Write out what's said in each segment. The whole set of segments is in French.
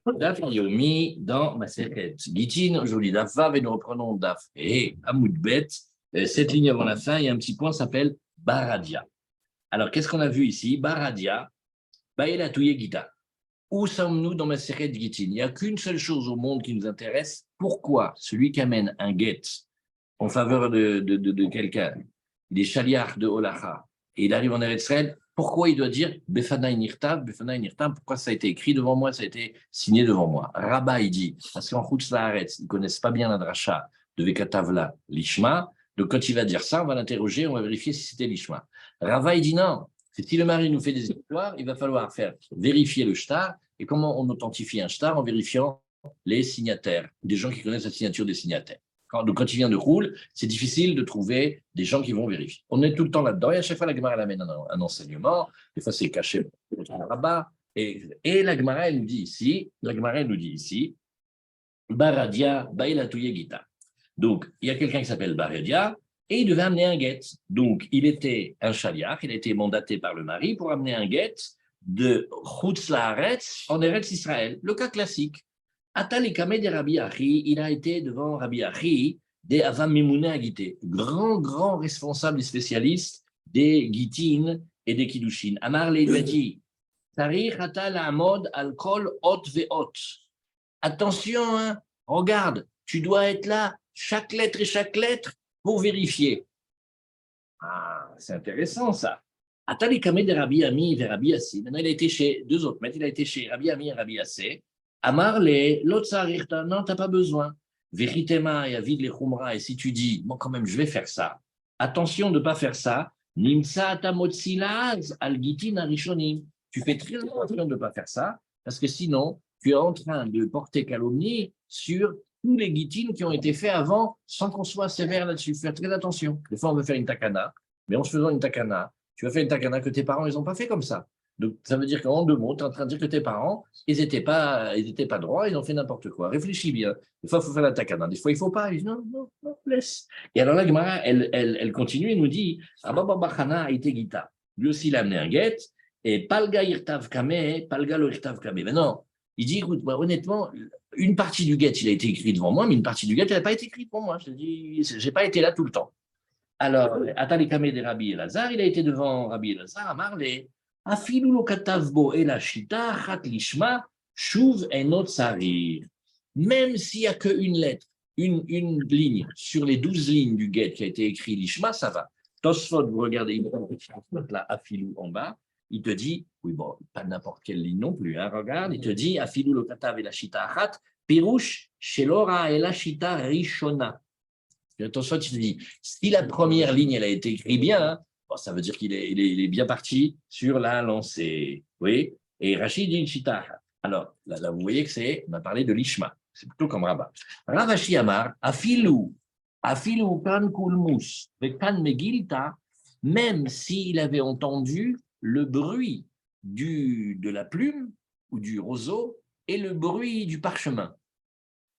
Daf Yomi dans Maseret Gitin. Aujourd'hui, Daf Vav et nous reprenons Daf et Hamoud Bet. Cette ligne avant la fin, il y a un petit point qui s'appelle Baradia. Alors, qu'est-ce qu'on a vu ici? Baradia, Baïla Touye Gita. Où sommes-nous dans Maseret Gitin? Il n'y a qu'une seule chose au monde qui nous intéresse. Pourquoi celui qui amène un get en faveur de quelqu'un, il est chaliach de Holacha, et il arrive en Eretz Israël, pourquoi il doit dire Befanaï Nirtav, pourquoi ça a été écrit devant moi, ça a été signé devant moi? Rabat, il dit, parce qu'en Chutz Laaretz, ils ne connaissent pas bien la dracha de Vekatavla, l'Ishma, donc quand il va dire ça, on va l'interroger, on va vérifier si c'était l'Ishma. Rava, il dit non, si le mari nous fait des histoires, il va falloir faire vérifier le shtar, et comment on authentifie un shtar? En vérifiant les signataires, des gens qui connaissent la signature des signataires. Donc, quand il vient de Roule, c'est difficile de trouver des gens qui vont vérifier. On est tout le temps là-dedans, et à chaque fois, la Gemara amène un enseignement, des fois, c'est caché par le rabat, et la Gemara, elle nous dit ici, Baradia, Baïlatouye Gita. Donc, il y a quelqu'un qui s'appelle Baradia, et il devait amener un guet. Donc, il était un chaliach, il a été mandaté par le mari pour amener un guet de Chutz Laaretz en Eretz Israël, le cas classique. Atalikame de Rabbi Achi, il a été devant Rabbi Achi des Avam Mimoune Agité, grand responsable et spécialiste des Gitin et des Kiddushin. Amar lui a dit, Tarich atal amod al kol ot ve'ot. Attention, hein, regarde, tu dois être là, chaque lettre pour vérifier. Ah, c'est intéressant ça. Atalikame de Rabbi Ami et Rabbi Assi. Maintenant, il a été chez deux autres maîtres, il a été chez Rabbi Ami et Rabbi Assé. Amarle, l'autre s'arrêta, non, tu n'as pas besoin. Veritema et avid les khumra, et si tu dis, bon, quand même, je vais faire ça, attention de ne pas faire ça, nimsa tamotsilaz al gitin arishonim. Tu fais très attention de ne pas faire ça, parce que sinon, tu es en train de porter calomnie sur tous les guitines qui ont été faits avant, sans qu'on soit sévère là-dessus. Faire très attention. Des fois, on veut faire une takana, mais en se faisant une takana, tu vas faire une takana que tes parents, ils n'ont pas fait comme ça. Donc, ça veut dire qu'en deux mots, tu es en train de dire que tes parents, ils n'étaient pas droits, ils ont fait n'importe quoi. Réfléchis bien. Des fois, il faut faire la takana. Des fois, il ne faut pas. Il dit non, laisse. Et alors là, Gemara, elle continue et nous dit Ababa Bachana a été guita. Lui aussi, il a amené un guet. Et Palga Irtav Kame, Palga lo Irtav Kame. Mais non, il dit écoute, moi, honnêtement, une partie du guet, il a été écrit devant moi, mais une partie du guet, il n'a pas été écrit pour moi. Je dis, je n'ai pas été là tout le temps. Alors, Atali Kame de Rabbi Elazar, il a été devant Rabbi Elazar à Marley. Afilu lo katavbo et la shita, chat lishma, shuv enot sarir. Même s'il n'y a qu'une lettre, une ligne sur les 12 lignes du guet qui a été écrit lishma, ça va. Tosfot, vous regardez, il met là afilu en bas, il te dit, oui bon, pas n'importe quelle ligne non plus, hein, regarde, il te dit, afilu lo katav et la shita achat, pirouche, shelora et la shita rishona. Attention, tu te dis, si la première ligne, elle a été écrite bien, hein, bon, ça veut dire qu'il est bien parti sur la lancée. Oui. Et Rachid dit Chita. Alors, là, vous voyez que on a parlé de l'Ishma. C'est plutôt comme Rabat. Ravashi Amar, Afilu kan kulmus, kan megilta, même s'il avait entendu le bruit de la plume ou du roseau et le bruit du parchemin.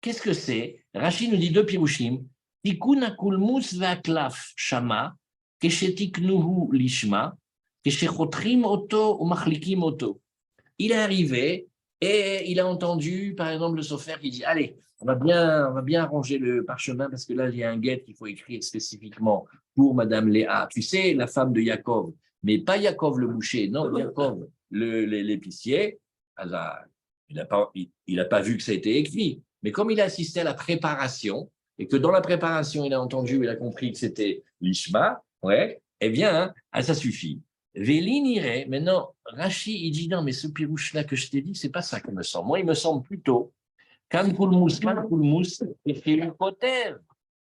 Qu'est-ce que c'est? Rachid nous dit deux pirouchim. Tikun akulmus ve'aklaf shama, keshetiknuhu lishma, keshechotrim oto ou machlikim oto. Il est arrivé et il a entendu, par exemple, le sofer qui dit allez, on va bien arranger le parchemin parce que là, il y a un guet qu'il faut écrire spécifiquement pour Madame Léa. Tu sais, la femme de Yaakov, mais pas Yaakov le boucher, non, Yaakov l'épicier. Alors, il n'a pas vu que ça a été écrit. Mais comme il a assisté à la préparation, et que dans la préparation, il a entendu, il a compris que c'était l'Ishma, ouais, eh bien, ça suffit. Véline irait, maintenant, Rachi, il dit non, mais ce pirouche-là que je t'ai dit, c'est pas ça qu'il me semble. Moi, il me semble plutôt Kan Kulmus, et Kotev.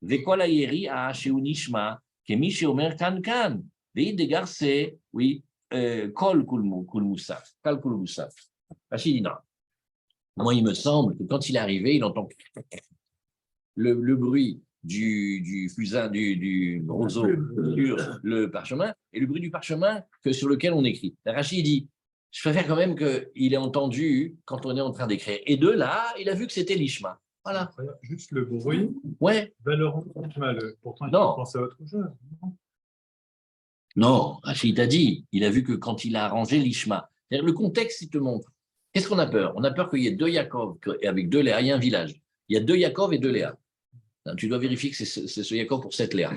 Vekol Ayeri a Sheunishma, Kemi Sheomer Kan. Veid de Garce, oui, Kol Kulmusaf. Kal Kulmusaf. Rachi dit non. Moi, il me semble que quand il est arrivé, il entend le bruit du fusain, du roseau sur le parchemin et le bruit du parchemin sur lequel on écrit. Rachid dit, je préfère quand même qu'il ait entendu quand on est en train d'écrire. Et de là, il a vu que c'était l'Ishma. Voilà. Juste le bruit ouais. va le rendre mal. Pourtant, il faut penser à autre chose. Non, Rachid a dit, il a vu que quand il a arrangé l'Ishma, le contexte, il te montre. Qu'est-ce qu'on a peur? On a peur qu'il y ait deux Yaakov et avec deux Léa. Il y a un village. Il y a deux Yaakov et deux Léa. Tu dois vérifier que c'est ce Yaakov pour cette Léa.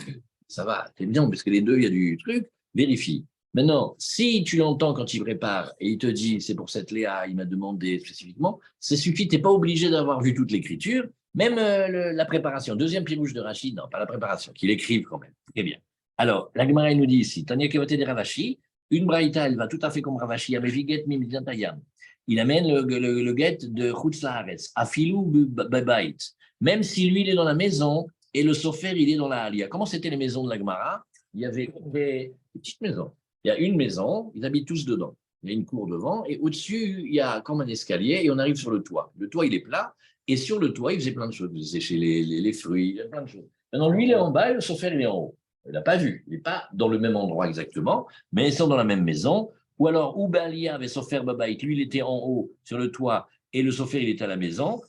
Ça va, c'est bien, parce que les deux, il y a du truc. Vérifie. Maintenant, si tu l'entends quand il prépare et il te dit c'est pour cette Léa, il m'a demandé spécifiquement, ça suffit, tu n'es pas obligé d'avoir vu toute l'écriture, même la préparation. Deuxième pirouge de Rachid, non, pas la préparation, qu'il écrive quand même. Très bien. Alors, la Gemara nous dit ici, Tania Kevoté de Ravashi, une braïta, elle va tout à fait comme Ravashi, avec Viget Mimidantayam. Il amène le guet de Chutz Laaretz, Afilou Babait. Même si lui, il est dans la maison et le sofer, il est dans la Halia. Comment c'était les maisons de la Gemara? Il y avait des petites maisons. Il y a une maison, ils habitent tous dedans. Il y a une cour devant et au-dessus, il y a comme un escalier et on arrive sur le toit. Le toit, il est plat et sur le toit, il faisait plein de choses. Il séchait les fruits, il y a plein de choses. Maintenant, lui, il est en bas et le sofer, il est en haut. Il n'a pas vu. Il n'est pas dans le même endroit exactement, mais ils sont dans la même maison. Ou alors, Oubalia avait sofer Babaït. Lui, il était en haut sur le toit et le sofer, il était à la maison.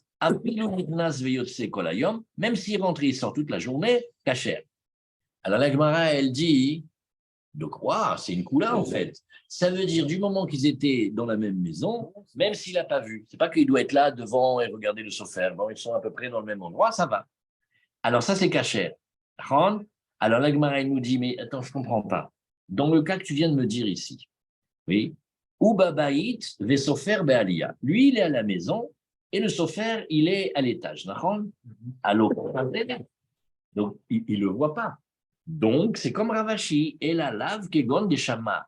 Même s'il rentre, il sort toute la journée, cachère. Alors la Gemara, elle dit, de quoi? C'est une coula en fait. Ça veut dire du moment qu'ils étaient dans la même maison, même s'il n'a pas vu, c'est pas qu'il doit être là devant et regarder le sofer. Bon, ils sont à peu près dans le même endroit, ça va. Alors ça, c'est cachère. Alors la Gemara, elle nous dit, mais attends, je ne comprends pas. Dans le cas que tu viens de me dire ici, oui, ou babaït vesofer be'alia. Lui, il est à la maison et le sofer, il est à l'étage. À l'autre. Donc, il ne le voit pas. Donc, c'est comme Ravashi, et la lave kegon des chamas.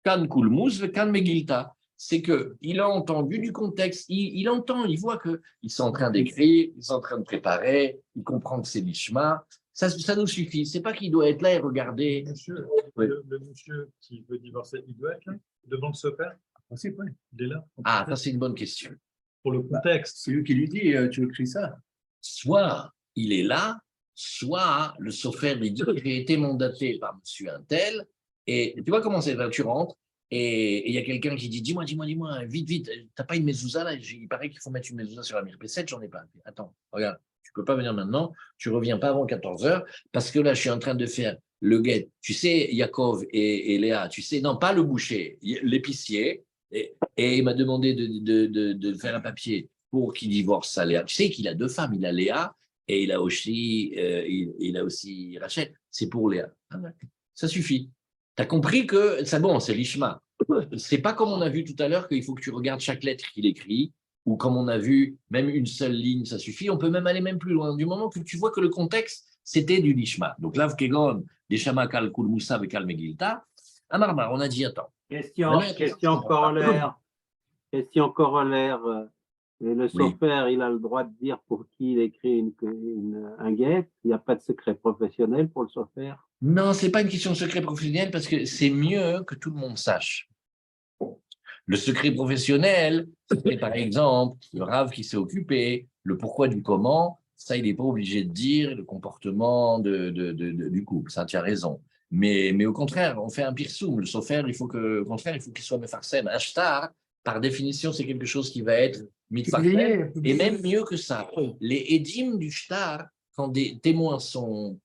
Kan kulmuz ve kan megilta. C'est qu'il a entendu du contexte, il entend, il voit qu'ils sont en train d'écrire, ils sont en train de préparer, il comprend que c'est l'ishma. Ça nous suffit. C'est pas qu'il doit être là et regarder. Monsieur, oui. le monsieur qui veut divorcer, il doit être là, devant ce père. Aussi, oui. Il est là. Ah, ça, c'est une bonne question. Pour le contexte. C'est lui qui lui dit, tu écris ça. Soit il est là, soit le sofer lui dit j'ai été mandaté par monsieur Untel, et tu vois comment c'est, tu rentres, et il y a quelqu'un qui dit dis-moi, vite, t'as pas une mezouza là? Il paraît qu'il faut mettre une mezouza sur la P7, j'en ai pas. Attends, regarde, tu peux pas venir maintenant, tu reviens pas avant 14h, parce que là, je suis en train de faire le guet. Tu sais, Yaakov et Léa, tu sais, non, pas le boucher, l'épicier, et il m'a demandé de faire un papier pour qu'il divorce sa Léa. Tu sais qu'il a deux femmes, il a Léa et il a aussi Rachel. C'est pour Léa. Ça suffit. Tu as compris que c'est bon, c'est l'Ishma. C'est pas comme on a vu tout à l'heure qu'il faut que tu regardes chaque lettre qu'il écrit, ou comme on a vu, même une seule ligne, ça suffit. On peut même aller même plus loin. Du moment que tu vois que le contexte, c'était du Lishma. Donc, Lav Kegon, Deshama Kal Kul Moussa Kal Megilta. Amarmar, on a dit, attends. Question corollaire. Le sofer, il a le droit de dire pour qui il écrit un guet. Il n'y a pas de secret professionnel pour le sofer. Non, ce n'est pas une question de secret professionnel parce que c'est mieux que tout le monde sache. Le secret professionnel, c'est par exemple le rave qui s'est occupé, le pourquoi du comment, ça, il n'est pas obligé de dire le comportement du couple. Ça, tu as raison. Mais au contraire, on fait un pirsoum. Le sofer, au contraire, il faut qu'il soit mefarsem. Un shtar, par définition, c'est quelque chose qui va être mitfarsem. Et même mieux que ça, les édimes du shtar, quand des témoins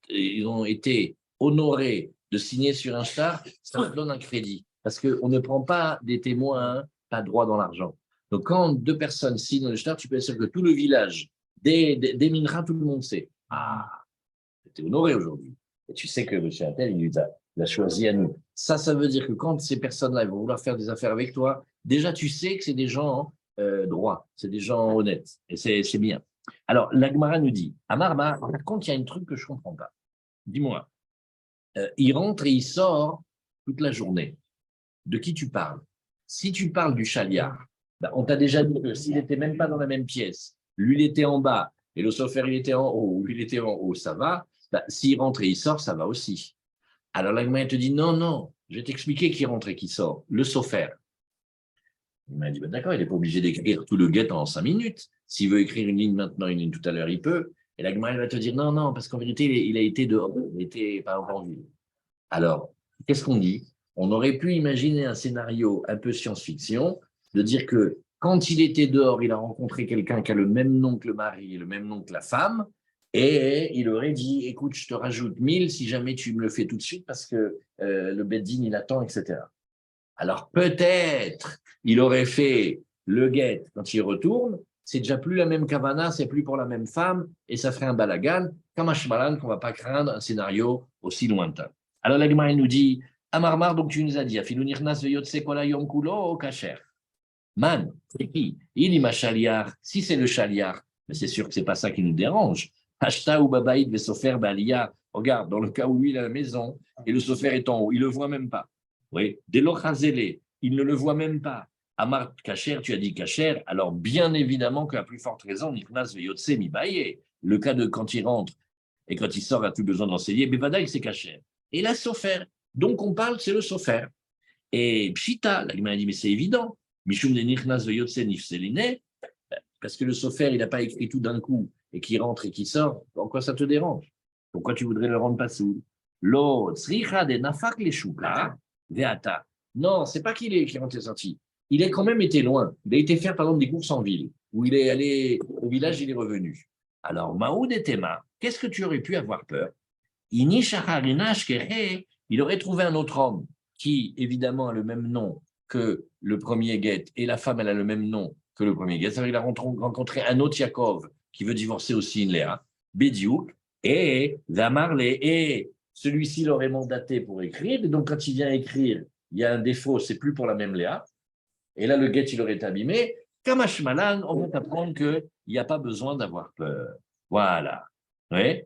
ils ont été honorés de signer sur un shtar, ça leur donne un crédit. Parce qu'on ne prend pas des témoins, pas droit dans l'argent. Donc, quand deux personnes signent le shtar, tu peux être sûr que tout le village, des minras, tout le monde sait. Ah, tu es honoré aujourd'hui. Et tu sais que M. Attel, il a choisi à nous. Ça veut dire que quand ces personnes-là vont vouloir faire des affaires avec toi, déjà, tu sais que c'est des gens droits, c'est des gens honnêtes. Et c'est bien. Alors, la Gemara nous dit, Amarma, par contre, il y a un truc que je ne comprends pas. Dis-moi, il rentre et il sort toute la journée. De qui tu parles? Si tu parles du chaliar, ben, on t'a déjà dit que s'il n'était même pas dans la même pièce, lui, il était en bas, et le sofer, il était en haut, ou lui, il était en haut, ça va. Ben, s'il rentre et il sort, ça va aussi. Alors la Gemara te dit, non, je vais t'expliquer qui rentre et qui sort. Le sofer. Il m'a dit, ben, d'accord, il n'est pas obligé d'écrire tout le guet en 5 minutes. S'il veut écrire une ligne maintenant, une ligne tout à l'heure, il peut. Et la Gemara va te dire, non, parce qu'en vérité, il a été dehors, il n'était pas en ville. Alors, qu'est-ce qu'on dit? On aurait pu imaginer un scénario un peu science-fiction, de dire que quand il était dehors, il a rencontré quelqu'un qui a le même nom que le mari et le même nom que la femme, et il aurait dit, écoute, je te rajoute 1000 si jamais tu me le fais tout de suite parce que le beddin, il attend, etc. Alors peut-être, il aurait fait le guet, quand il retourne, c'est déjà plus la même kavana, c'est plus pour la même femme, et ça ferait un balagan, comme un shmalan qu'on ne va pas craindre un scénario aussi lointain. Alors la Gemara nous dit, Amarmar, donc tu nous as dit, Afilou nirnas veyotse kol hayom kulo kasher. Man, c'est qui? Il y ma chaliar. Si c'est le chaliar, mais c'est sûr que c'est pas ça qui nous dérange. Hashta ou babaïd ve sofer balia. Regarde, dans le cas où lui il est à la maison et le sofer est en haut, il le voit même pas. Oui, Delochazele, il ne le voit même pas. Amar kacher, tu as dit kacher. Alors bien évidemment qu'à plus forte raison, Nichnas ve yotse mi baye. Le cas de quand il rentre et quand il sort, a plus besoin d'enseigner. Bevadaï, c'est kacher. Et là, sofer. Donc on parle, c'est le sofer. Et pshita, la Gemara dit mais c'est évident. Mishum de Nichnas veyotse nifseline, parce que le sofer, il n'a pas écrit tout d'un coup, et qui rentre et qui sort, en quoi ça te dérange? Pourquoi tu voudrais le rendre pas sourd? Lo tzricha de nafak le shuka veata. Non, c'est pas qu'il est qui rentre et sorti. Il a quand même été loin. Il a été faire, par exemple, des courses en ville, où il est allé au village, il est revenu. Alors, Maoud et Tema, qu'est-ce que tu aurais pu avoir peur? Il aurait trouvé un autre homme qui, évidemment, a le même nom que le premier guet, et la femme, elle a le même nom que le premier guet. Il a rencontré un autre Yaakov qui veut divorcer aussi une Léa, Bédiouk, et Vamarle, et celui-ci l'aurait mandaté pour écrire. Et donc, quand il vient écrire, il y a un défaut, c'est plus pour la même Léa. Et là, le guet, il aurait été abîmé. Kamash Malan, on va t'apprendre qu'il n'y a pas besoin d'avoir peur. Voilà. Oui.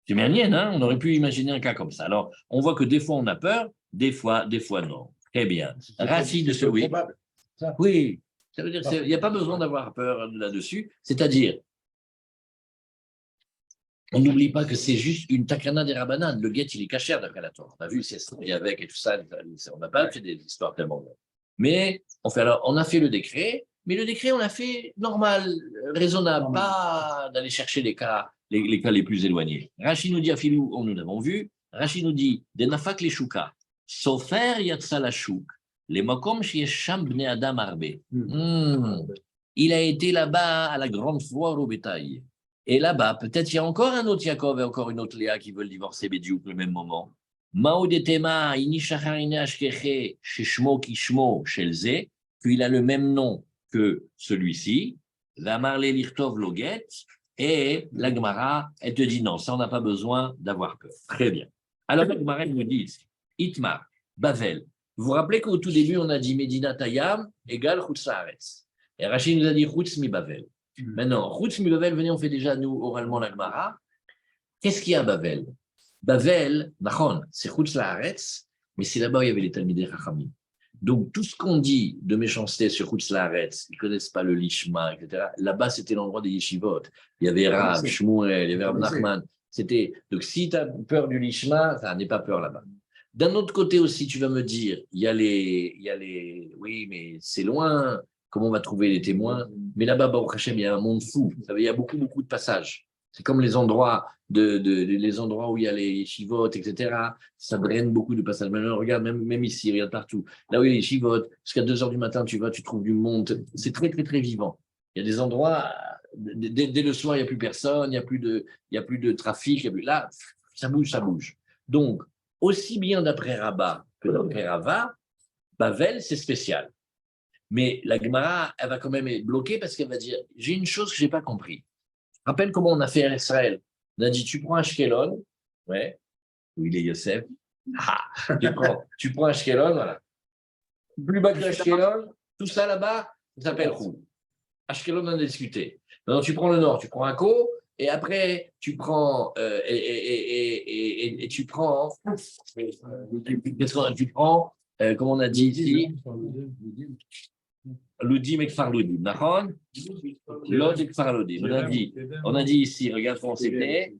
C'est manienne, hein? On aurait pu imaginer un cas comme ça. Alors, on voit que des fois, on a peur, des fois non. Très bien. Racine de ce oui. Oui, ça veut dire qu'il n'y a pas besoin d'avoir peur là-dessus. C'est-à-dire, on n'oublie pas que c'est juste une takana des Rabbanan. Le guet, il est cachère d'après la Torah. On a vu, c'est avec et tout ça. On n'a pas fait des histoires tellement longues. Mais on a fait le décret, mais le décret, on l'a fait normal, raisonnable, pas d'aller chercher les cas les plus éloignés. Rachid nous dit, Afilou, nous l'avons vu, Rachid nous dit, des nafak les chouka, sofer yatsa la chouk, les makom shiesham bne adam arbe. Il a été là-bas à la grande foire au bétail. Et là-bas, peut-être il y a encore un autre Yaakov et encore une autre Léa qui veulent divorcer Bédiouk au même moment. Maoudetema, inishacharine ashkeche, sheshmo kishmo shelze, qu'il a le même nom que celui-ci, la marle lirtov loget, et la Gemara, elle te dit non, ça on n'a pas besoin d'avoir peur. Très bien. Alors la Gemara, elle nous dit ici, Itmar, Bavel. Vous vous rappelez qu'au tout début, on a dit Medina Tayam égale Chutz Laaretz. Et Rachid nous a dit Chutz mi Bavel. Maintenant, Chutz mi Bavel, venez, on fait déjà nous oralement la Gemara. Qu'est-ce qu'il y a à Bavel? Bavel, c'est Chutz Laaretz, mais c'est là-bas où il y avait les Talmidei Chachamim. Donc, tout ce qu'on dit de méchanceté sur Chutz Laaretz, ils ne connaissent pas le Lishma, etc. Là-bas, c'était l'endroit des yeshivot. Il y avait Rav, Shmuel, il y avait Rav Nachman. Donc, si tu as peur du Lishma, ça n'est pas peur là-bas. D'un autre côté aussi, tu vas me dire, il y a les oui, mais c'est loin, comment on va trouver les témoins? Mais là-bas, Baruch Hashem, il y a un monde fou. Il y a beaucoup de passages. C'est comme les endroits les endroits où il y a les yeshivot, etc. Ça draine beaucoup de passages. Maintenant, regarde, même ici, regarde partout. Là où il y a les yeshivot, jusqu'à 2 heures du matin, tu vas, tu trouves du monde. C'est très, très, très vivant. Il y a des endroits, dès le soir, il n'y a plus personne, il n'y a plus de trafic. Là, ça bouge. Donc, aussi bien d'après Rabat que d'après Rava, Bavel, c'est spécial. Mais la Gemara, elle va quand même être bloquée parce qu'elle va dire, j'ai une chose que je n'ai pas compris. Rappelle comment on a fait à Israël. On a dit, tu prends Ashkelon, ouais, où il est Yosef. Tu prends Ashkelon, voilà. Plus bas que Ashkelon, tout ça là-bas, ça s'appelle Roux. Ashkelon, on a discuté. Maintenant, tu prends le nord, tu prends Akko, et après, tu prends, et tu prends, comme on a dit ici, Loudim et Kfar-Loudim. Nahon? Lod et Kfar-Loudim. On a dit ici, regarde comment c'était.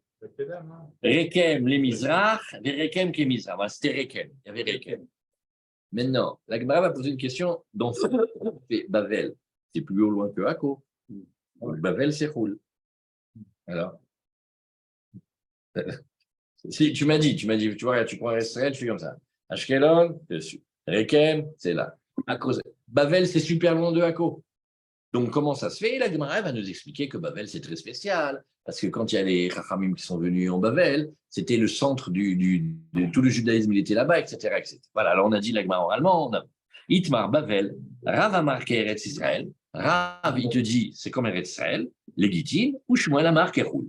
Rekem les Mizrach, les Rekem qui est Mizrach. C'était Rekem. Il y avait Rekem. Maintenant, la Gemara va poser une question dans Bavel. C'est plus au loin que Akko. Bavel, c'est Roul. Alors, si tu m'as dit, tu vois, tu prends Israël, tu fais comme ça. Ashkelon, dessus. Rekem, c'est là. Bavel, c'est super loin de Akko. Donc, comment ça se fait? Et la Gemara va nous expliquer que Bavel, c'est très spécial, parce que quand il y a les Chachamim qui sont venus en Bavel, c'était le centre de tout le judaïsme, il était là-bas, etc., etc. Voilà, alors on a dit la Gemara oralement, on a Itmar Bavel, Rav Amar Eretz Israël, Rav, il te dit, c'est comme Eretz Israël, légitime, ou Shmuel Amar Keroul.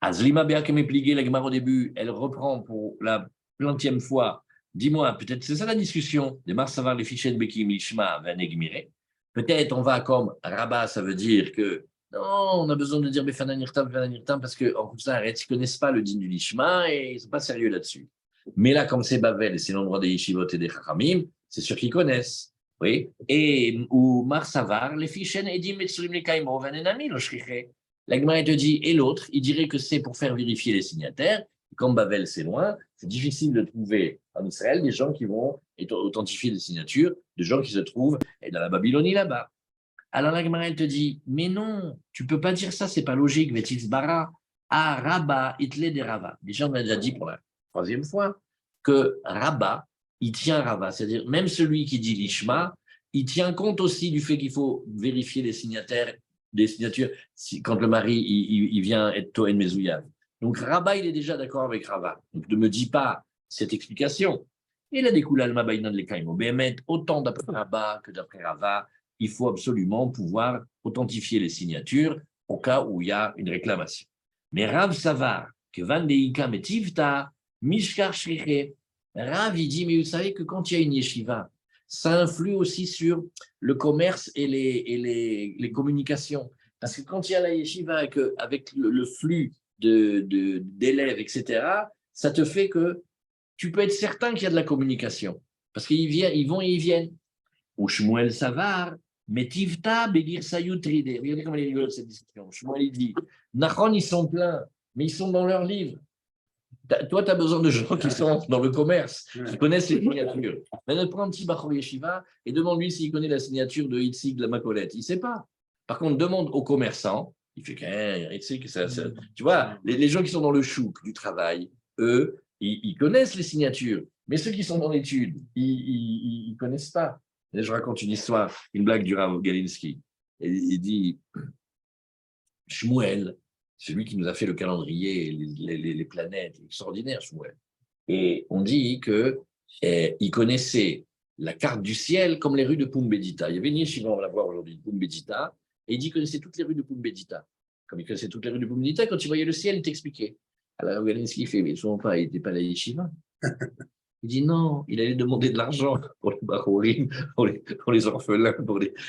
Azlima Beakemepligué, la Gemara au début, elle reprend pour la plantième fois, dis-moi, peut-être c'est ça la discussion, de Marsavar les fichiers de Bekim Lishma, Vanegmire. Peut-être on va comme Rabat, ça veut dire que non, on a besoin de dire Befananirtam, parce qu'en tout ça, ils ne connaissent pas le din du Lishma et ils ne sont pas sérieux là-dessus. Mais là, comme c'est Bavel et c'est l'endroit des Yeshivot et des Chachamim, c'est sûr qu'ils connaissent. Oui. Et ou Marsavar, les fichiers Edim Metsurim les Kaimo, Vanenami, le Shriché. La Gemara te dit, et l'autre, il dirait que c'est pour faire vérifier les signataires. Comme Bavel, c'est loin, c'est difficile de trouver en Israël des gens qui vont authentifier les signatures, des gens qui se trouvent dans la Babylonie là-bas. Alors la Gemara, elle te dit, mais non, tu ne peux pas dire ça, c'est pas logique. Vetis bara, à Rabba, itle de Rava. Déjà, on a déjà dit pour la troisième fois que Rabba, il tient Rava. C'est-à-dire, même celui qui dit l'Ishma, il tient compte aussi du fait qu'il faut vérifier les signataires, des signatures, quand le mari il vient être Toen Mezouyav. Donc Rabba, il est déjà d'accord avec Rava. Donc ne me dis pas cette explication. Et là, des Koulalma Baïnan de l'Ekaïmo. Béhémet, autant d'après Rabba que d'après Rava, il faut absolument pouvoir authentifier les signatures au cas où il y a une réclamation. Mais Rav Savar, que Van Deika Metivta, Mishkar Shriche. Rav, il dit, mais vous savez que quand il y a une yeshiva, ça influe aussi sur le commerce et les communications. Parce que quand il y a la yeshiva avec le flux d'élèves, etc., ça te fait que tu peux être certain qu'il y a de la communication. Parce qu'ils vont et ils viennent. Ou Shmuel Savar, Metivta, Begir Sayutride. Regardez comment il rigole cette discussion. Shmuel, il dit, Nachon, ils sont pleins, mais ils sont dans leurs livres. Toi, tu as besoin de gens qui sont dans le commerce, qui connaissent les signatures. Maintenant, prends un petit Bachor Yeshiva et demande-lui s'il connaît la signature de Hitzig de la Macolette. Il ne sait pas. Par contre, demande aux commerçants. Il fait Hitzig, tu vois, les gens qui sont dans le chouk du travail, eux, ils connaissent les signatures. Mais ceux qui sont dans l'étude, ils ne connaissent pas. Et je raconte une histoire, une blague du Rav Galinsky. Et il dit Shmuel, celui qui nous a fait le calendrier, les planètes, extraordinaire, Shmuel. Et on dit qu'il connaissait la carte du ciel comme les rues de Pumbedita. Il y avait une yeshiva, on va la voir aujourd'hui, Pumbedita, et il dit qu'il connaissait toutes les rues de Pumbedita. Comme il connaissait toutes les rues de Pumbedita, quand il voyait le ciel, il t'expliquait. Alors Galinsky fait, mais souvent pas, il n'était pas la yeshiva. Il dit non, il allait demander de l'argent pour les barourim, pour les orphelins,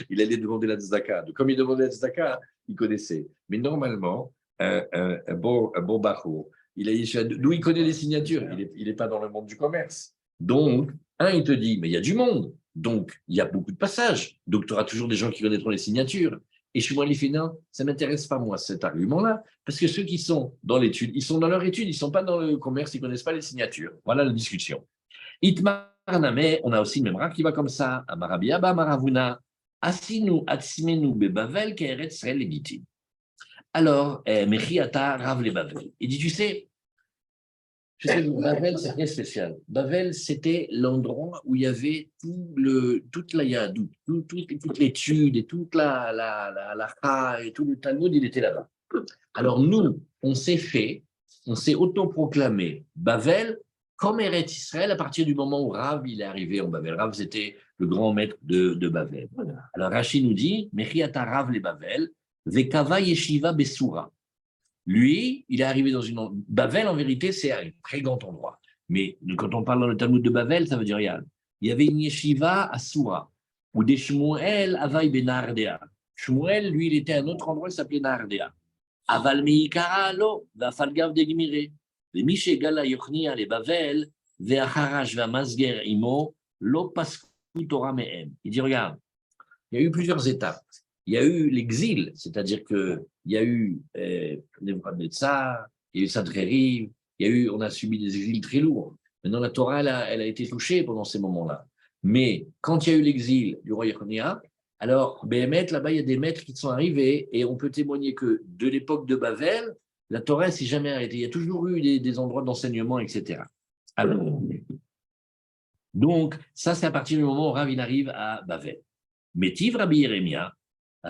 il allait demander la tzedaka. Comme il demandait la tzedaka, il connaissait. Mais normalement, un bon barour, d'où il connaît les signatures, il n'est pas dans le monde du commerce. Donc, il te dit, mais il y a du monde, donc il y a beaucoup de passages, donc tu auras toujours des gens qui connaîtront les signatures. Et chez moi, il fait non, ça ne m'intéresse pas, moi, cet argument-là, parce que ceux qui sont dans l'étude, ils sont dans leur étude, ils ne sont pas dans le commerce, ils ne connaissent pas les signatures. Voilà la discussion. Itmar Name, on a aussi le même rak qui va comme ça, Amarabi Abba Maravuna, Asinu Atsimenu Bebavel, Keret Srel Legitime. Alors, Mechiata Rav le Bavel. Il dit, tu sais, Bavel, c'est très spécial. Bavel, c'était l'endroit où il y avait toute la Yadout, toute l'étude et toute la Cha et tout le Talmud, il était là-bas. Alors nous, on s'est autoproclamé Bavel comme Eretz Israël à partir du moment où Rav il est arrivé en Bavel. Rav, c'était le grand maître de Bavel. Alors Rashi nous dit, Mechiata Rav le Bavel, Vekava Yeshiva Besura. Lui, il est arrivé dans une... Bavel, en vérité, c'est un très grand endroit. Mais quand on parle dans le Talmud de Bavel, ça veut dire rien. Il y avait une yeshiva à Soura, où des Shmuel Avaï Ben Nardea. Shmuel, lui, il était à un autre endroit, il s'appelait Nardea. Aval Meikara Lo, Vafalgav de Gmire. Les Mishe Gala Yochnia, les Bavel, Veacharash Vamasger Imo, Lo Pasku Torah Mehem. Il dit, regarde, il y a eu plusieurs étapes. Il y a eu l'exil, c'est-à-dire qu'il y a eu Nebuchadnezzar, il y a eu Sancheriv, on a subi des exils très lourds. Maintenant, la Torah, elle a été touchée pendant ces moments-là. Mais quand il y a eu l'exil du roi Yechonia, alors, Béhémet, là-bas, il y a des maîtres qui sont arrivés et on peut témoigner que de l'époque de Bavel, la Torah ne s'est jamais arrêtée. Il y a toujours eu des endroits d'enseignement, etc. Alors, donc, ça, c'est à partir du moment où Rav il arrive à Bavel. Métiv Rabbi Yeremia,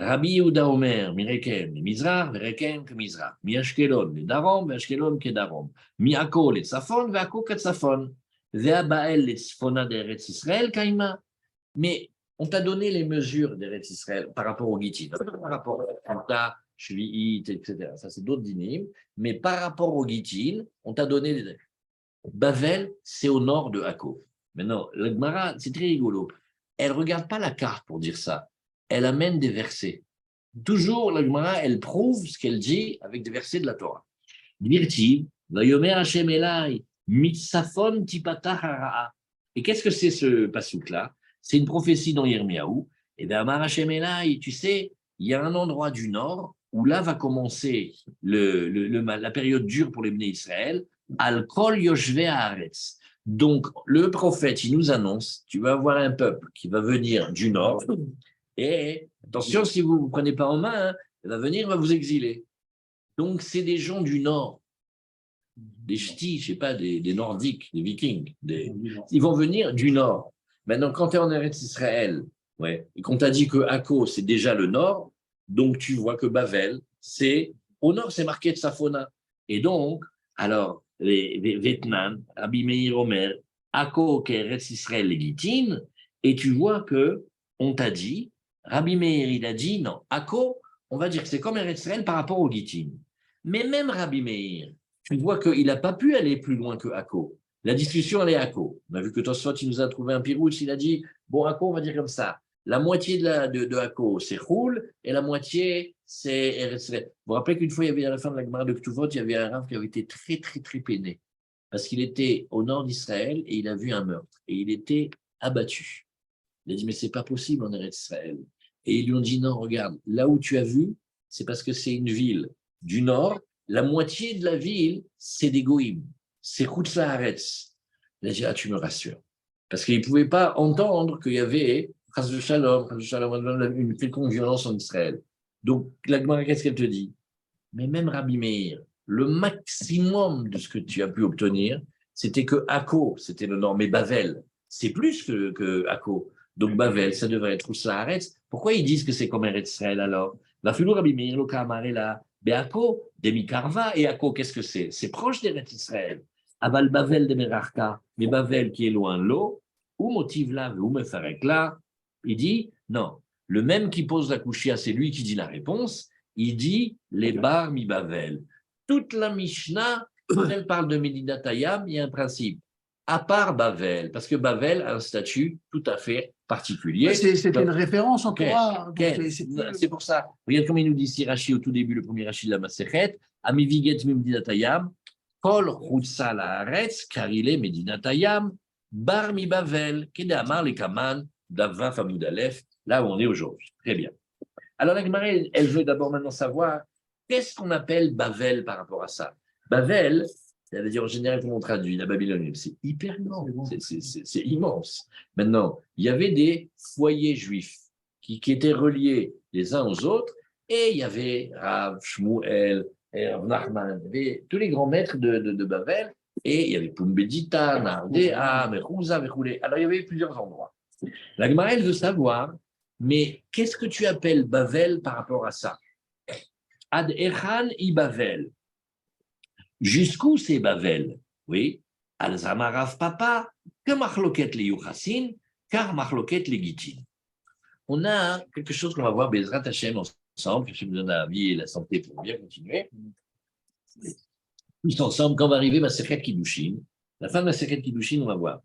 Rabbi Yehuda Omer, Mireken, Mizrach, Vereken, Mizrach, Mi Ashkelon, le Darom, Ashkelon, ke Darom, Mi Ako, le Tzafon, Ve'ako, ke Tzafon, Ve'a Bael, le Tzfona d'Eretz Israël, Kaima. Mais on t'a donné les mesures d'Eretz Israël par rapport au Gittin, par rapport à Anta, Shvi'it, etc. Ça, c'est d'autres dynimes. Mais par rapport au Gittin, on t'a donné les. Bavel, c'est au nord de Akko. Maintenant, la Gemara, c'est très rigolo. Elle ne regarde pas la carte pour dire ça. Elle amène des versets. Toujours, la Gemara, elle prouve ce qu'elle dit avec des versets de la Torah. Dirtiv, Vayomer Hashem Elai, Mitzafon Tipata Hara'a. Et qu'est-ce que c'est ce pasouk-là? C'est une prophétie dans Yirmiyahu. Et bien, Amar Hashem Elai, tu sais, il y a un endroit du nord où là va commencer la période dure pour les Bnei Israël. Al-Kol Yoshve Haaretz. Donc, le prophète, il nous annonce, tu vas avoir un peuple qui va venir du nord, et attention, si vous ne vous prenez pas en main, il va venir, il va vous exiler. Donc, c'est des gens du nord, des ch'tis, je ne sais pas, des nordiques, des vikings, ils vont venir du nord. Maintenant, quand tu es en Eretz Israël, ouais, et qu'on t'a dit que Akko, c'est déjà le nord, donc tu vois que Bavel, c'est au nord, c'est marqué Tzafona. Et donc, alors, les Vietnam, Rabbi Meir Omer, Akko, Eretz Israël, les Gittin, et tu vois que on t'a dit, Rabbi Meir, il a dit, non, Akko, on va dire que c'est comme Eretz Israël par rapport aux Gittin. Mais même Rabbi Meir, tu vois qu'il n'a pas pu aller plus loin que Akko. La discussion, elle est Akko. On a vu que Tosfot, il nous a trouvé un pirouche, il a dit, bon, Akko, on va dire comme ça. La moitié de Akko, c'est Choul, et la moitié, c'est Eretz Israël. Vous vous rappelez qu'une fois, il y avait à la fin de la Gemara de Ktuvot, il y avait un rav qui avait été très, très, très peiné. Parce qu'il était au nord d'Israël et il a vu un meurtre. Et il était abattu. Il a dit, mais c'est pas possible en Eretz Israël. Et ils lui ont dit, non, regarde, là où tu as vu, c'est parce que c'est une ville du nord. La moitié de la ville, c'est des goïms. C'est Chutz La'aretz. Il a dit, ah, tu me rassures. Parce qu'il ne pouvait pas entendre qu'il y avait Chas de Shalom, une quelconque violence en Israël. Donc, la Gemara, qu'est-ce qu'elle te dit? Mais même Rabbi Meir, le maximum de ce que tu as pu obtenir, c'était que Akko, c'était le nord, mais Bavel, c'est plus que Akko. Donc, Bavel, ça devrait être Chutz La'aretz. Pourquoi ils disent que c'est comme Eretz Israël alors? La Filou Rabbi Meir, le Kamare là. Mais Akko, Demi-Karva, et Akko, qu'est-ce que c'est? C'est proche d'Eretz Israël. Aval Bavel de Merarka, mais Bavel qui est loin de l'eau, ou motive là, ou me faire là, il dit, non, le même qui pose la couchia, c'est lui qui dit la réponse, il dit, les bar mi Bavel. Toute la Mishnah, quand elle parle de Medinat Hayam, il y a un principe, à part Bavel, parce que Bavel a un statut tout à fait particulier. C'était une référence en Torah. C'est pour ça. Regarde comme il nous dit ici Rashi au tout début, le premier Rashi de la Masechet, Amiviget Medinat Hayam, Kol Chutza La'aretz, car il est Medinat Hayam, Bar mi Bavel, Kedamar le Kaman, Davin Famoud Aleph, là où on est aujourd'hui. Très bien. Alors la Gemara, elle veut d'abord maintenant savoir qu'est-ce qu'on appelle Bavel par rapport à ça. Bavel, ça veut dire en général, comment on traduit la Babylone, c'est hyper grand, c'est immense. Maintenant, il y avait des foyers juifs qui étaient reliés les uns aux autres, et il y avait Rav, Shmuel, Rav Nachman, il y avait tous les grands maîtres de Bavel, et il y avait Pumbedita, Nardea, Mechouza, Mechoulé. Alors il y avait plusieurs endroits. La Gemara, elle veut savoir, mais qu'est-ce que tu appelles Bavel par rapport à ça? Ad Echan i Bavel. Jusqu'où c'est Bavel? Oui. Al-Zamarav Papa, que Machloket les Yuchassin, car Machloket les Gittin. On a quelque chose qu'on va voir Bezrat Hashem ensemble, je me donne la vie et la santé pour bien continuer. Tous ensemble, quand va arriver ma Sechet Kiddushin, la fin de ma Sechet Kiddushin, on va voir.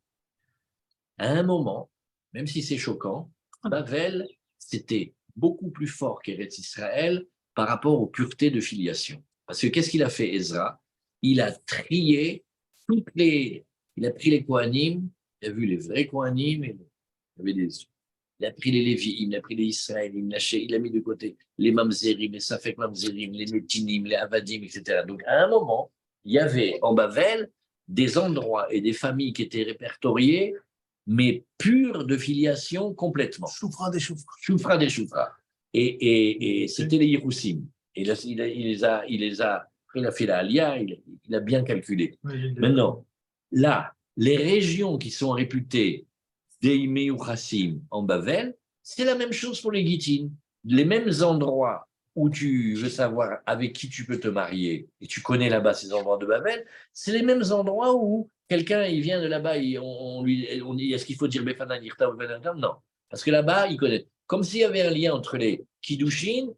À un moment, même si c'est choquant, Bavel, c'était beaucoup plus fort qu'Eretz Israël par rapport aux puretés de filiation. Parce que qu'est-ce qu'il a fait, Ezra? Il a trié il a pris les Kohanim, il a vu les vrais Kohanim, il a pris les Lévi'im, il a pris les Israélim, il a mis de côté les Mamzerim, les Safek Mamzerim, les Netinim, les Avadim, etc. Donc à un moment, il y avait en Bavel des endroits et des familles qui étaient répertoriées, mais pures de filiation complètement. Choufra des choufra. Choufra des choufra. Et c'était les Yeroussim. Et là, il les a, il a fait la Alia, il a bien calculé. Maintenant, là, les régions qui sont réputées Deimé ou Chassim en Bavel, c'est la même chose pour les Gittin. les mêmes endroits où tu veux savoir avec qui tu peux te marier, et tu connais là-bas ces endroits de Babel, c'est les mêmes endroits où quelqu'un, il vient de là-bas, on dit, est-ce qu'il faut dire Befanan Yirta ou Befanan Yirta? Non. Parce que là-bas, il connaît. Comme s'il y avait un lien entre les Kiddushin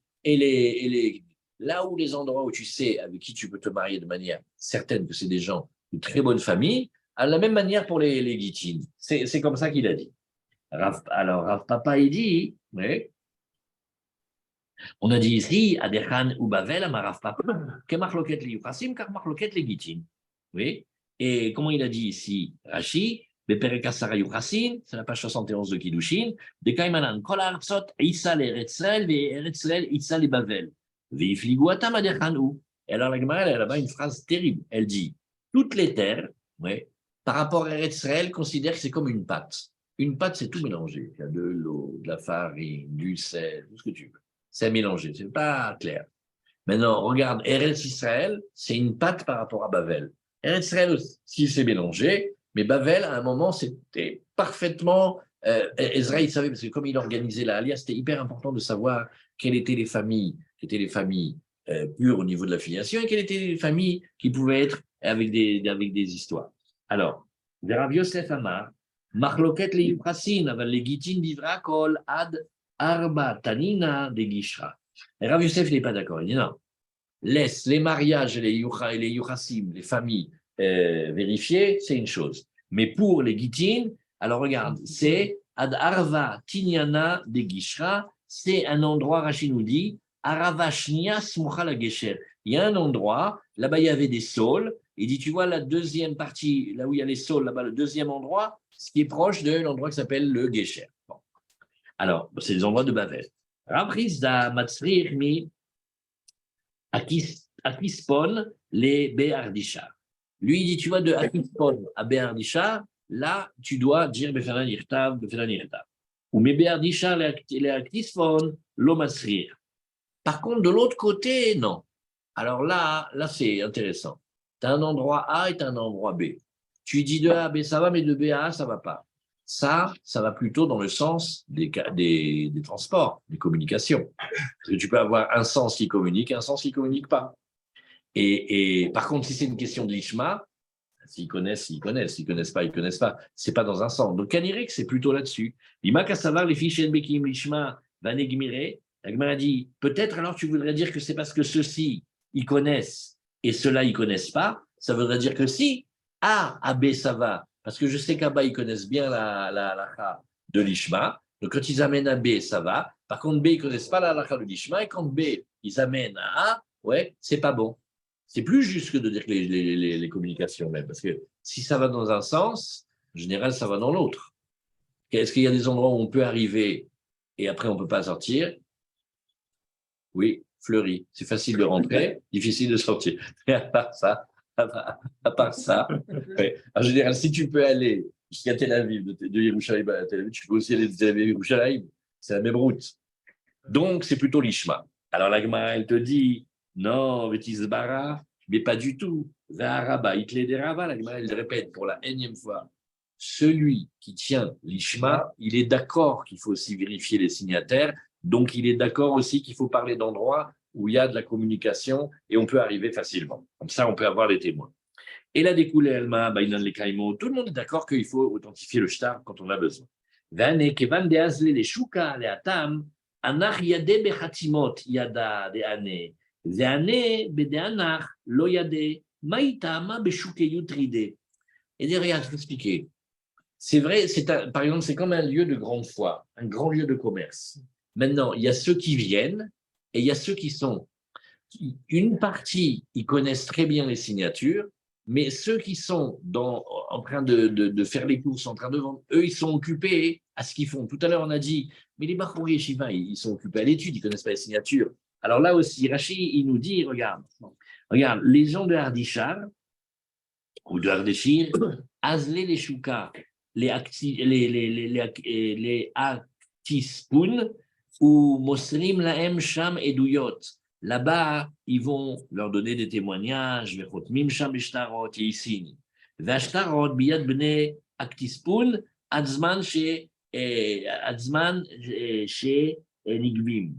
là où les endroits où tu sais avec qui tu peux te marier de manière certaine que c'est des gens de très bonne famille, à la même manière pour les Gittin. C'est comme ça qu'il a dit. Alors, Rav Papa, il dit, oui, on a dit ici, Adechan ou Bavel, Amarav Papa, que marloquet les Yuchasim, car marloquet les Gittin. Oui. Et comment il a dit ici, Rashi, Beperek Asara Yuchasim, c'est la page 71 de Kiddushin, de Kaimanan, Kol Artsot, Issa les Retzrel, Retzrel, Issa les Bavel. Veifliguatam Adechan ou. Et alors la Gemara, elle a là-bas une phrase terrible. Elle dit, toutes les terres, oui, par rapport à Retzrel, considèrent que c'est comme une pâte. Une pâte, c'est tout mélangé. Il y a de l'eau, de la farine, du sel, tout ce que tu veux. C'est mélangé, c'est pas clair. Maintenant, regarde, Eretz Israël, c'est une pâte par rapport à Bavel. Eretz Israël aussi, c'est mélangé, mais Bavel, à un moment, c'était parfaitement. Ezra, il savait, parce que comme il organisait la Alia, c'était hyper important de savoir quelles étaient les familles pures au niveau de la filiation et quelles étaient les familles qui pouvaient être avec des histoires. Alors, Rav Yosef Amar, Marloket le Yuprasin, aval le Gitin divra kol ad Arba Tanina de Gishra. Rav Yosef n'est pas d'accord. Il dit non. Laisse les mariages et les Yuchassim, les familles vérifiées, c'est une chose. Mais pour les Gitin, alors regarde, c'est Ad Arva Tinyana de Gishra, c'est un endroit, Rachid nous dit, Arava Shnia Smucha la Gesher. Il y a un endroit, là-bas il y avait des saules. Il dit, tu vois la deuxième partie, là où il y a les saules, là-bas, le deuxième endroit, ce qui est proche de l'endroit qui s'appelle le Gesher. Bon. Alors, c'est les endroits de Bavel. Rabrizda Matzrir mi Akispon les Béardisha. Lui, il dit, tu vois, de Akispon à Béardisha, là, tu dois dire Befanan Yirtav, Befanan Yirtav. Ou mes Béardisha, les Akispon, l'Omasrir. Par contre, de l'autre côté, non. Alors là c'est intéressant. Tu as un endroit A et tu as un endroit B. Tu dis de A à B, ça va, mais de B à A, ça ne va pas. Ça va plutôt dans le sens des transports, des communications. Parce que tu peux avoir un sens qui communique et un sens qui ne communique pas. Et par contre, si c'est une question de l'Ishma, s'ils connaissent, ils connaissent. S'ils ne connaissent pas, ils ne connaissent pas. Ce n'est pas dans un sens. Donc, Kanirek, c'est plutôt là-dessus. L'Ima Kassavar, les fichiers Bekim, l'Ishma, Vanegmire, Agma a dit, peut-être alors tu voudrais dire que c'est parce que ceux-ci, ils connaissent et ceux-là, ils ne connaissent pas. Ça voudrait dire que si A à B, ça va. Parce que je sais qu'à bas, ils connaissent bien la halakha de l'Ishma. Donc, quand ils amènent à B, ça va. Par contre, B, ils ne connaissent pas la halakha de l'Ishma. Et quand B, ils amènent à A, ouais, c'est pas bon. C'est plus juste que de dire que les communications même. Parce que si ça va dans un sens, en général, ça va dans l'autre. Est-ce qu'il y a des endroits où on peut arriver et après, on ne peut pas sortir? Oui, fleuri. C'est facile de rentrer, difficile de sortir. Et à part ça, ouais. En général, si tu peux aller jusqu'à Tel Aviv, de Yerushalayim à Tel Aviv, tu peux aussi aller de Tel Aviv à Yerushalayim. C'est la même route. Donc, c'est plutôt l'Ishma. Alors, la Gemara, elle te dit, non, Vétisbara, mais pas du tout. Zaharaba, Itle de Rava, la Gemara, elle répète pour la énième fois. Celui qui tient l'Ishma, il est d'accord qu'il faut aussi vérifier les signataires. Donc, il est d'accord aussi qu'il faut parler d'endroits où il y a de la communication et on peut arriver facilement. Comme ça, on peut avoir les témoins. Et la découlée, Elma, Bainan les Kaimo, tout le monde est d'accord qu'il faut authentifier le shtar quand on a besoin. Vane, Kevan de Azle, les Shuka, les Atam, Anach Yade Bechatimot, Yada de Ane, Zane Bedeanach, Lo Yade, Maïtama Beshukeyut Ride. Et derrière, je vais expliquer. C'est vrai, par exemple, c'est comme un lieu de grande foi, un grand lieu de commerce. Maintenant, il y a ceux qui viennent et il y a ceux qui sont. Une partie, ils connaissent très bien les signatures, mais ceux qui sont en train de faire les courses, en train de vendre, eux, ils sont occupés à ce qu'ils font. Tout à l'heure, on a dit, mais les Bachouri et Shiva, ils sont occupés à l'étude, ils ne connaissent pas les signatures. Alors là aussi, Rachid, il nous dit, regarde, les gens de Hardishar ou de Hardeshir, Azlé les Shuka, les Aktispun, ou Mosrim Laem Sham Eduyot. Là-bas, ils vont leur donner des témoignages, Vechotmim Sham Bishtarot, et ils signent. Vashtarot, Biyad Bne Aktispun, Adzman chez Nigvim.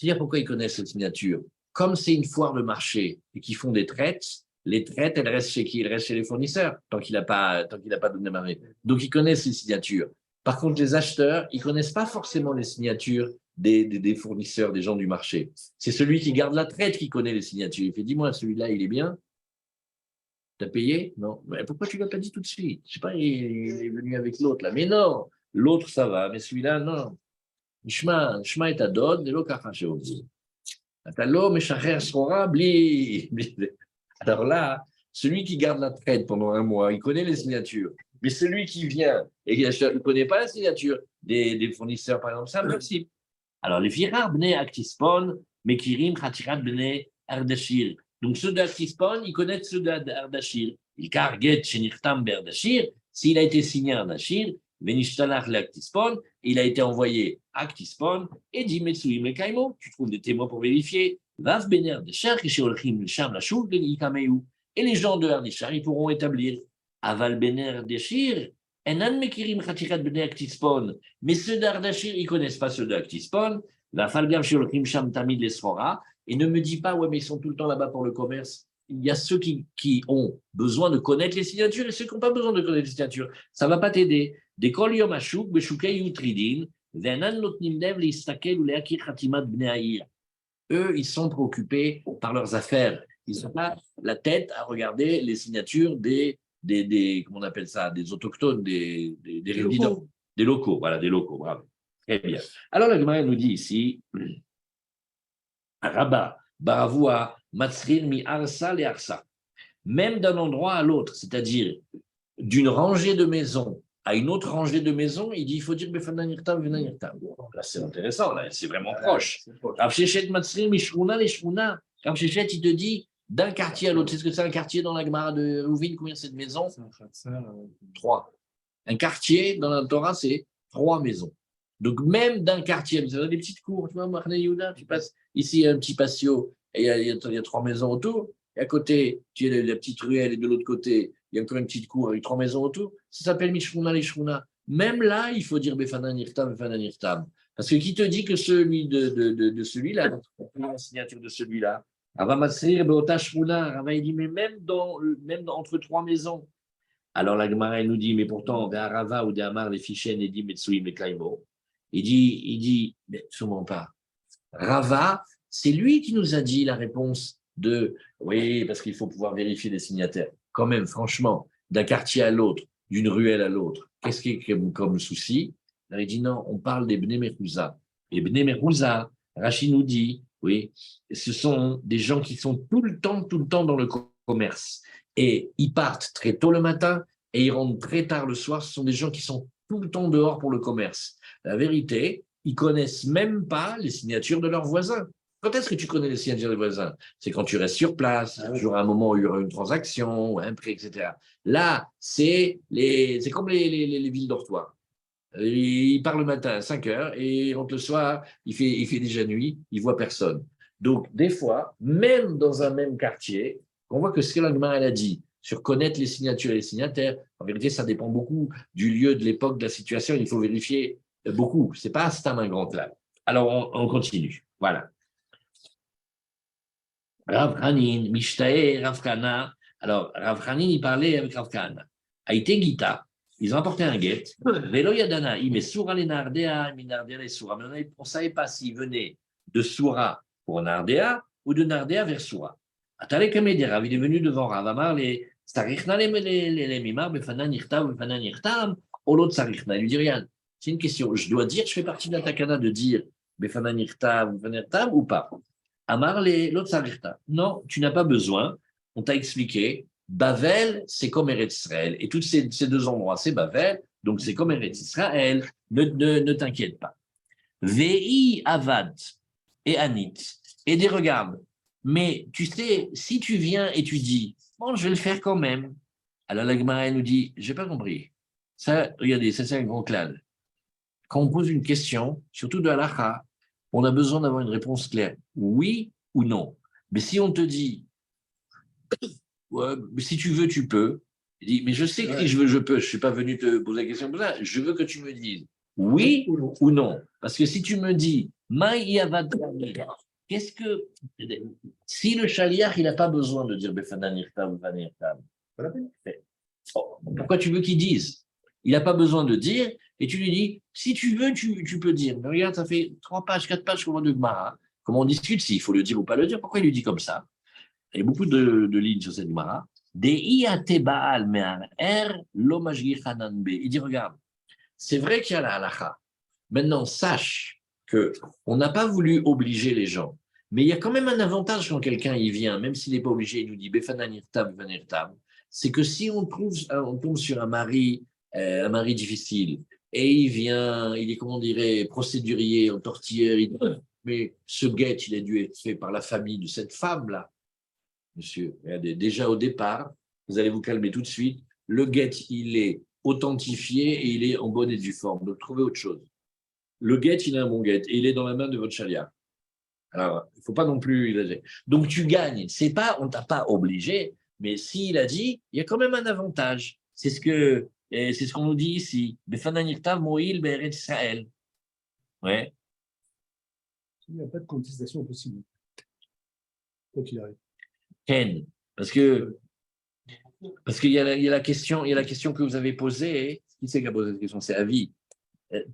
C'est-à-dire pourquoi ils connaissent cette signature. Comme c'est une foire de marché et qu'ils font des traites, les traites, elles restent chez qui? Elles restent chez les fournisseurs, tant qu'il n'a pas donné marée. Donc, ils connaissent les signatures. Par contre, les acheteurs, ils ne connaissent pas forcément les signatures des fournisseurs, des gens du marché. C'est celui qui garde la traite qui connaît les signatures. Il fait, dis-moi, celui-là, il est bien? T'as payé? Non. Mais pourquoi tu ne l'as pas dit tout de suite? Je ne sais pas, il est venu avec l'autre, là. Mais non, l'autre, ça va, mais celui-là, non. Shema et Adon, de l'Okacha Sheozi. Atalo, Meshacher Srora, bli. Alors là, celui qui garde la traite pendant un mois, il connaît les signatures. Mais celui qui vient et qui ne connaît pas la signature des fournisseurs, par exemple, c'est impossible. Alors, les Firar Bnei Aktispon, Mekirim Khatirat Bnei Ardashir. Donc, ceux d'Aktispon, ils connaissent ceux d'Ardashir. Il Karget Shenirtam Berdashir, s'il a été signé à Ardashir, Venishtalach l'Aktispon, il a été envoyé à Aktispon, et dit Metsuim le Kaimo, tu trouves des témoins pour vérifier. Vav Bener de Cher, Kisholchim, Sham, la Chouk, Ikameou. Et les gens de Ardashir, ils pourront établir Aval Bener de Shir, Enan Mekirim Khatirat Bnei Aktispon. Mais ceux d'Ardashir, ils ne connaissent pas ceux d'Aktispon. La Falgam Sholchim Sham Tamid les Srora. Et ne me dis pas, ouais, mais ils sont tout le temps là-bas pour le commerce. Il y a ceux qui ont besoin de connaître les signatures et ceux qui n'ont pas besoin de connaître les signatures. Ça ne va pas t'aider. Des kol yom hashuk, beshukei utridin, ve'anan notnim lev leistakel ou leakir khatimat bnei ha'ir. Eux, ils sont préoccupés par leurs affaires. Ils n'ont pas la tête à regarder les signatures des comment on appelle ça, des autochtones, des résidents, locaux. Des locaux. Voilà, des locaux, bravo. Très bien. Alors, la Gemara nous dit ici, Rabat, Baravoua, Matsrin, mi arsa le arsa. Même d'un endroit à l'autre, c'est-à-dire d'une rangée de maisons à une autre rangée de maisons, il dit il faut dire Befananirtam, Venanirtam. Là, c'est intéressant, là, c'est vraiment proche. Rav Shechet, Matsrin, Mishruna, les Shruna. Rav Shechet, il te dit d'un quartier à l'autre. C'est ce que c'est un quartier dans la Gemara de Rouvine? Combien c'est de maisons? 3. Un quartier dans la Torah, c'est 3 maisons. Donc, même d'un quartier, vous avez des petites cours, tu vois, Marne Yehuda, tu passes ici, il y a un petit patio, et il y a 3 maisons autour, et à côté, tu as la petite ruelle, et de l'autre côté, il y a encore une petite cour avec 3 maisons autour, ça s'appelle Mishrouna Lishruna. Même là, il faut dire Befanan Irtam, Befanan Irtam. Parce que qui te dit que celui de celui-là, la signature de celui-là, Avamatsir, Beota Shruna, Rava, il dit, mais même entre 3 maisons. Alors la Gemara, elle nous dit, mais pourtant, Rava ou Amar, les Fichen, et dit Metsuim, les Kaimo. Il dit, mais sûrement pas. Rava, c'est lui qui nous a dit la réponse de oui, parce qu'il faut pouvoir vérifier les signataires. Quand même, franchement, d'un quartier à l'autre, d'une ruelle à l'autre, qu'est-ce qui est comme souci? Alors, il dit non, on parle des Bnei Mechouza. Et Bnei Mechouza, Rachid nous dit, oui, ce sont des gens qui sont tout le temps dans le commerce. Et ils partent très tôt le matin et ils rentrent très tard le soir. Ce sont des gens qui sont tout le temps dehors pour le commerce. La vérité, ils ne connaissent même pas les signatures de leurs voisins. Quand est-ce que tu connais les signatures des voisins? C'est quand tu restes sur place, toujours à un moment où il y aura une transaction, un prêt, etc. Là, c'est comme les villes dortoirs. Il part le matin à 5 heures et il rentre le soir, il fait déjà nuit, il ne voit personne. Donc, des fois, même dans un même quartier, on voit que ce que l'Agma a dit sur connaître les signatures et les signataires, en vérité, ça dépend beaucoup du lieu, de l'époque, de la situation. Il faut vérifier beaucoup. Ce n'est pas un grand clap. Alors, on continue. Voilà. Rav Hanin, Mishtae, Rav Kana. Alors, Rav Hanin, il parlait avec Rav Kana. Aïté Gita, ils ont apporté un guet. Velo Yadana, il met Soura les Nardea, Minardea les Soura. Mais on ne savait pas s'il venait de Soura pour Nardea ou de Nardea vers Soura. Atale Kamedera, il est venu devant Rav Amar, les Starichna, les Mimar, Befanan Irtam, Befanan Irtam, Olot Starichna. Il lui dit rien. C'est une question. Je dois dire, je fais partie de la takana de dire Befanan Irtam, Befanan Irtam ou pas? Amar l'autre Sarikta. Non, tu n'as pas besoin. On t'a expliqué. Bavel, c'est comme Eretz Israël. Et tous ces 2 endroits, c'est Bavel. Donc, c'est comme Eretz Israël. Ne t'inquiète pas. Vei Avad et Anit. Et des regarde. Mais tu sais, si tu viens et tu dis, bon, je vais le faire quand même. Alors, la Gemara nous dit, j'ai pas compris. Ça, regardez, ça, c'est un grand clade. Quand on pose une question, surtout de halakha, on a besoin d'avoir une réponse claire, oui ou non. Mais si on te dit, ouais, si tu veux, tu peux, il dit, mais je sais que si je veux, je peux, je ne suis pas venu te poser la question pour ça, je veux que tu me dises oui ou non. Parce que si tu me dis Qu'est-ce que. Si le chaliach, il n'a pas besoin de dire Befananirtam, Befananirtam, Pas la peine. pourquoi tu veux qu'il dise? Il n'a pas besoin de dire, et tu lui dis, si tu veux, tu peux dire. Mais regarde, ça fait 3 pages, 4 pages qu'on voit de Gemara. Comment on discute s'il faut le dire ou pas le dire? Pourquoi il lui dit comme ça? Il y a beaucoup de lignes sur cette Gemara. Il dit, regarde, c'est vrai qu'il y a la halakha. Maintenant, sache qu'on n'a pas voulu obliger les gens, mais il y a quand même un avantage quand quelqu'un y vient, même s'il n'est pas obligé, il nous dit Befananirtam, Befananirtam, c'est que si on tombe sur un mari difficile, et il vient, il est, comment on dirait, procédurier, en tortilleur, il dit, mais ce guet, il a dû être fait par la famille de cette femme-là. Monsieur, regardez, déjà au départ, vous allez vous calmer tout de suite, le guet, il est authentifié et il est en bonne et due forme, donc trouvez autre chose. Le guet, il a un bon guet et il est dans la main de votre chalia. Alors, il ne faut pas non plus. Donc, tu gagnes. C'est pas, on ne t'a pas obligé, mais s'il a dit, il y a quand même un avantage. C'est ce qu'on nous dit ici. Befananirtav mo'il be'eretz Israël. Ouais. Il n'y a pas de contestation possible. Quoi qu'il arrive. Ken. Parce qu'il y a la question que vous avez posée. Qui c'est qui a posé cette question? C'est Avi.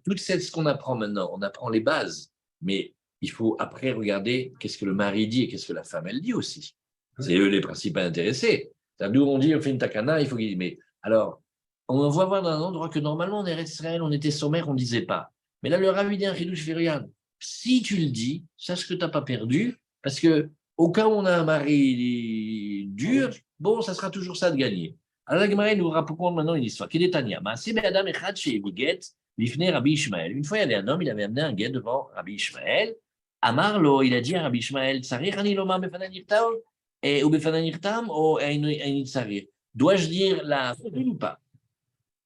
Tout ce qu'on apprend maintenant, on apprend les bases, mais il faut après regarder qu'est-ce que le mari dit et qu'est-ce que la femme, elle dit aussi. C'est eux les principaux intéressés. Nous, on dit, on fait une takana, il faut qu'il dise. Mais alors, on va voir dans un endroit que normalement, on est Israël, on était sommaire, on ne disait pas. Mais là, le rabbi dit un chidouche, fait regarde, si tu le dis, sache que tu n'as pas perdu, parce que au cas où on a un mari dur, bon, ça sera toujours ça de gagner. Alors, la Gemara nous raconte maintenant une histoire. Quel est Tania? Rabbi Ishmael. Une fois, il y avait un homme, il avait amené un guet devant Rabbi Ishmael. Amarlo, il a dit à Rabbi Ishmael, Tsarich ani lomar befananirtam ou befananirtam ou ein tsarich. Dois-je dire la formule ou pas?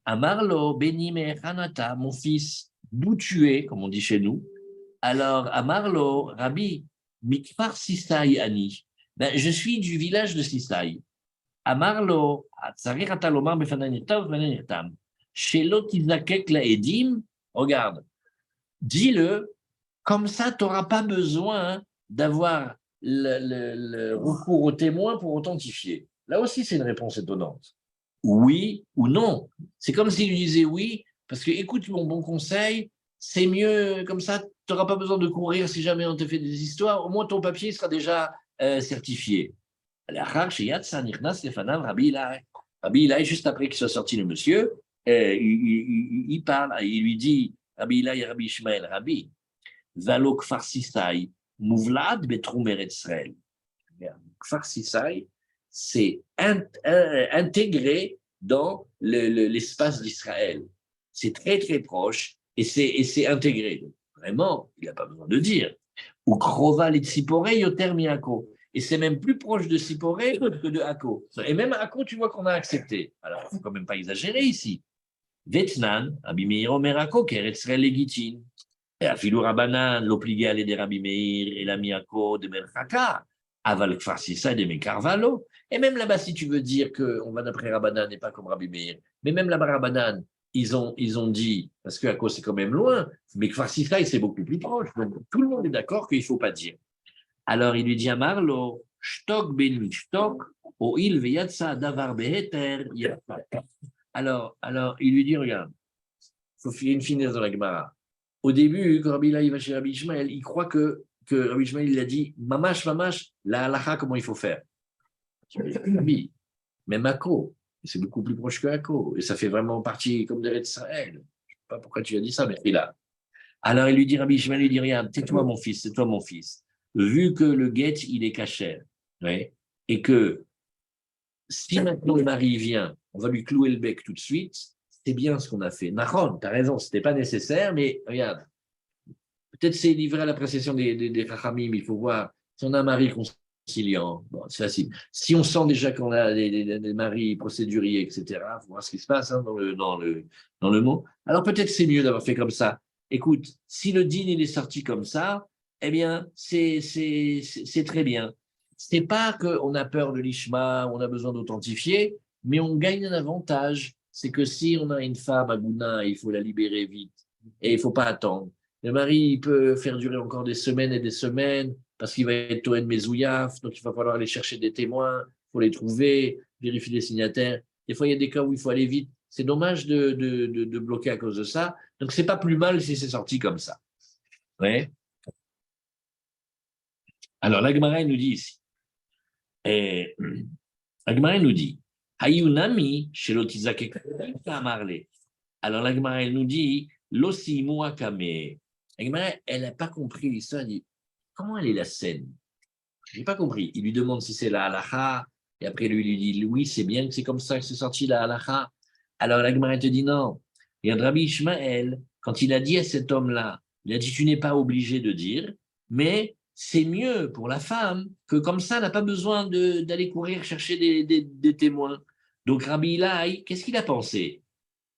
Amarlo, beni mechanata, mon fils, d'où tu es, comme on dit chez nous. Alors, Amarlo, Rabbi, mikfar Sisai ani. Ben, je suis du village de Sisai. Amarlo, Tsarich ata lomar befananirtam ou befananirtam. Regarde, dis-le, comme ça, tu n'auras pas besoin d'avoir le recours au témoin pour authentifier. Là aussi, c'est une réponse étonnante. Oui ou non. C'est comme s'il lui disait oui, parce que écoute mon bon conseil, c'est mieux comme ça, tu n'auras pas besoin de courir si jamais on te fait des histoires, au moins ton papier sera déjà certifié. Rabbi Ilaï, juste après qu'il soit sorti le monsieur, il parle, il lui dit, Rabbi Ilaï, Rabbi Ishmael, Rabbi, Valo Kfar Sisai, Mouvlad Betrum Eretz Israël. Kfar Sisai, c'est intégré dans l'espace d'Israël. C'est très, très proche et c'est intégré. Donc, vraiment, il n'a pas besoin de dire. Ou Krova et Tzipore Yoter Miako. Et c'est même plus proche de Siporé que de Akko. Et même Akko, tu vois qu'on a accepté. Alors, il ne faut quand même pas exagérer ici. Vetnan, Rabbi Meir Omer Akko, Keretz Israël légitime. Et Afilou Rabanan, l'obligé à aller de Rabbi Meir, et la Miako de Merchaka, Aval Kfar Sisa de Mekarvalo. Et même là-bas, si tu veux dire qu'on va d'après Rabanan et pas comme Rabbi Meir, mais même là-bas, Rabanan, ils ont dit, parce que Akko c'est quand même loin, mais Kfar Sisa, c'est beaucoup plus proche. Donc, tout le monde est d'accord qu'il ne faut pas dire. Alors, il lui dit à Marlo, Shtok ben Shtok, o il veyatsa davar beheter. Alors, il lui dit, regarde, il faut faire une finesse dans la Gemara. Au début, quand Rabbi Ilaï va chez Rabbi Ishmael, il croit que Rabbi Ishmael, il a dit, mamash, la halacha, comment il faut faire. Rabbi, même Akko, c'est beaucoup plus proche que Akko, et ça fait vraiment partie comme de Israël. Je ne sais pas pourquoi tu as dit ça, mais il a. Alors, il lui dit, Rabbi Ishmael, il dit, regarde, tais-toi mon fils, tais-toi mon fils. Vu que le guet, il est cachère, ouais, et que si maintenant le mari vient, on va lui clouer le bec tout de suite, c'est bien ce qu'on a fait. Nahon, tu as raison, ce n'était pas nécessaire, mais regarde, peut-être c'est livré à l'appréciation des Chachamim, il faut voir, si on a un mari conciliant, bon, c'est facile. Si on sent déjà qu'on a des maris procéduriers, etc., il faut voir ce qui se passe dans le mot. Alors peut-être c'est mieux d'avoir fait comme ça. Écoute, si le dîner il est sorti comme ça, eh bien, c'est très bien. Ce n'est pas qu'on a peur de l'ishma, on a besoin d'authentifier, mais on gagne un avantage. C'est que si on a une femme à Gouna, il faut la libérer vite et il ne faut pas attendre. Le mari, il peut faire durer encore des semaines et des semaines parce qu'il va être Toen Mezouyaf, donc il va falloir aller chercher des témoins, il faut les trouver, vérifier les signataires. Des fois, il y a des cas où il faut aller vite. C'est dommage de bloquer à cause de ça. Donc, c'est pas plus mal si c'est sorti comme ça. Ouais. Alors, l'Agmara nous dit ici. L'Agmara nous dit Hayunami Shelotizake Amarle. Alors, l'Agmara nous dit Losi Muakame. L'Agmara, elle n'a pas compris l'histoire. Elle dit comment elle est la scène? Je n'ai pas compris. Il lui demande si c'est la halacha. Et après, lui dit oui, c'est bien que c'est comme ça que c'est sorti la halacha. Alors, l'Agmara te dit non. Et Rabbi Ishmael, quand il a dit à cet homme-là, il a dit tu n'es pas obligé de dire, mais c'est mieux pour la femme que comme ça, elle n'a pas besoin d'aller courir chercher des témoins. Donc, Rabbi Ilaï, qu'est-ce qu'il a pensé?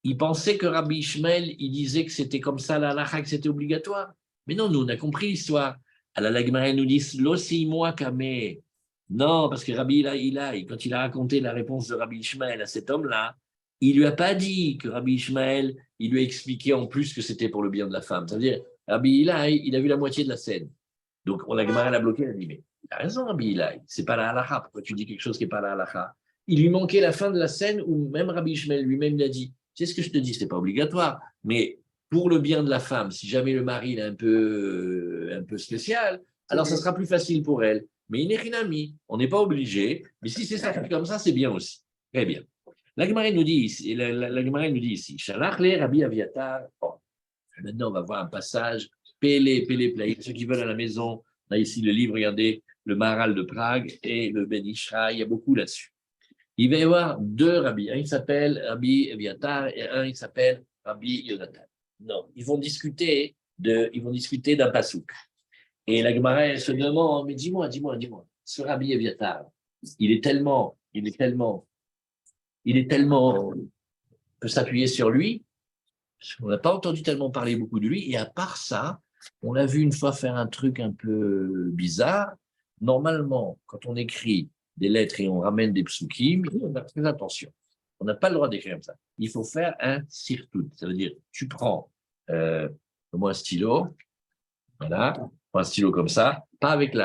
Il pensait que Rabbi Ishmael, il disait que c'était comme ça la halakha, que c'était obligatoire. Mais non, nous, on a compris l'histoire. Alors, l'Agmara nous dit l'ossi moi kame. Non, parce que Rabbi Ilaï, quand il a raconté la réponse de Rabbi Ishmael à cet homme-là, il lui a pas dit que Rabbi Ishmael, il lui a expliqué en plus que c'était pour le bien de la femme. C'est-à-dire, Rabbi Ilaï, il a vu la moitié de la scène. Donc, on a Gemara l'a bloqué, elle a dit, mais il a raison, Rabbi Ilaï, c'est pas la halakha. Pourquoi tu dis quelque chose qui n'est pas la halakha? Il lui manquait la fin de la scène où même Rabbi Ishmael lui-même l'a dit. C'est ce que je te dis, c'est pas obligatoire, mais pour le bien de la femme, si jamais le mari est un peu spécial, alors ça sera plus facile pour elle. Mais inérinami, on n'est pas obligé, mais si c'est ça comme ça, c'est bien aussi. Très bien. La Gemara nous dit ici, Shalach le Rabbi Aviatar. Bon, maintenant, on va voir un passage. Pélé, Plaïd, ceux qui veulent à la maison, là ici le livre, regardez, le Maharal de Prague et le Ben Ishra, il y a beaucoup là-dessus. Il va y avoir deux rabbis, un il s'appelle Rabbi Aviatar et un il s'appelle Rabbi Yonatan. Non, ils vont discuter d'un pasouk. Et la Gemara elle se demande, mais dis-moi, ce Rabbi Aviatar, il est tellement, peut s'appuyer sur lui. On n'a pas entendu tellement parler beaucoup de lui. Et à part ça, on l'a vu une fois faire un truc un peu bizarre. Normalement, quand on écrit des lettres et on ramène des psukim, on a très attention. On n'a pas le droit d'écrire comme ça. Il faut faire un sirtout. Ça veut dire, tu prends un stylo, voilà, un stylo comme ça, pas avec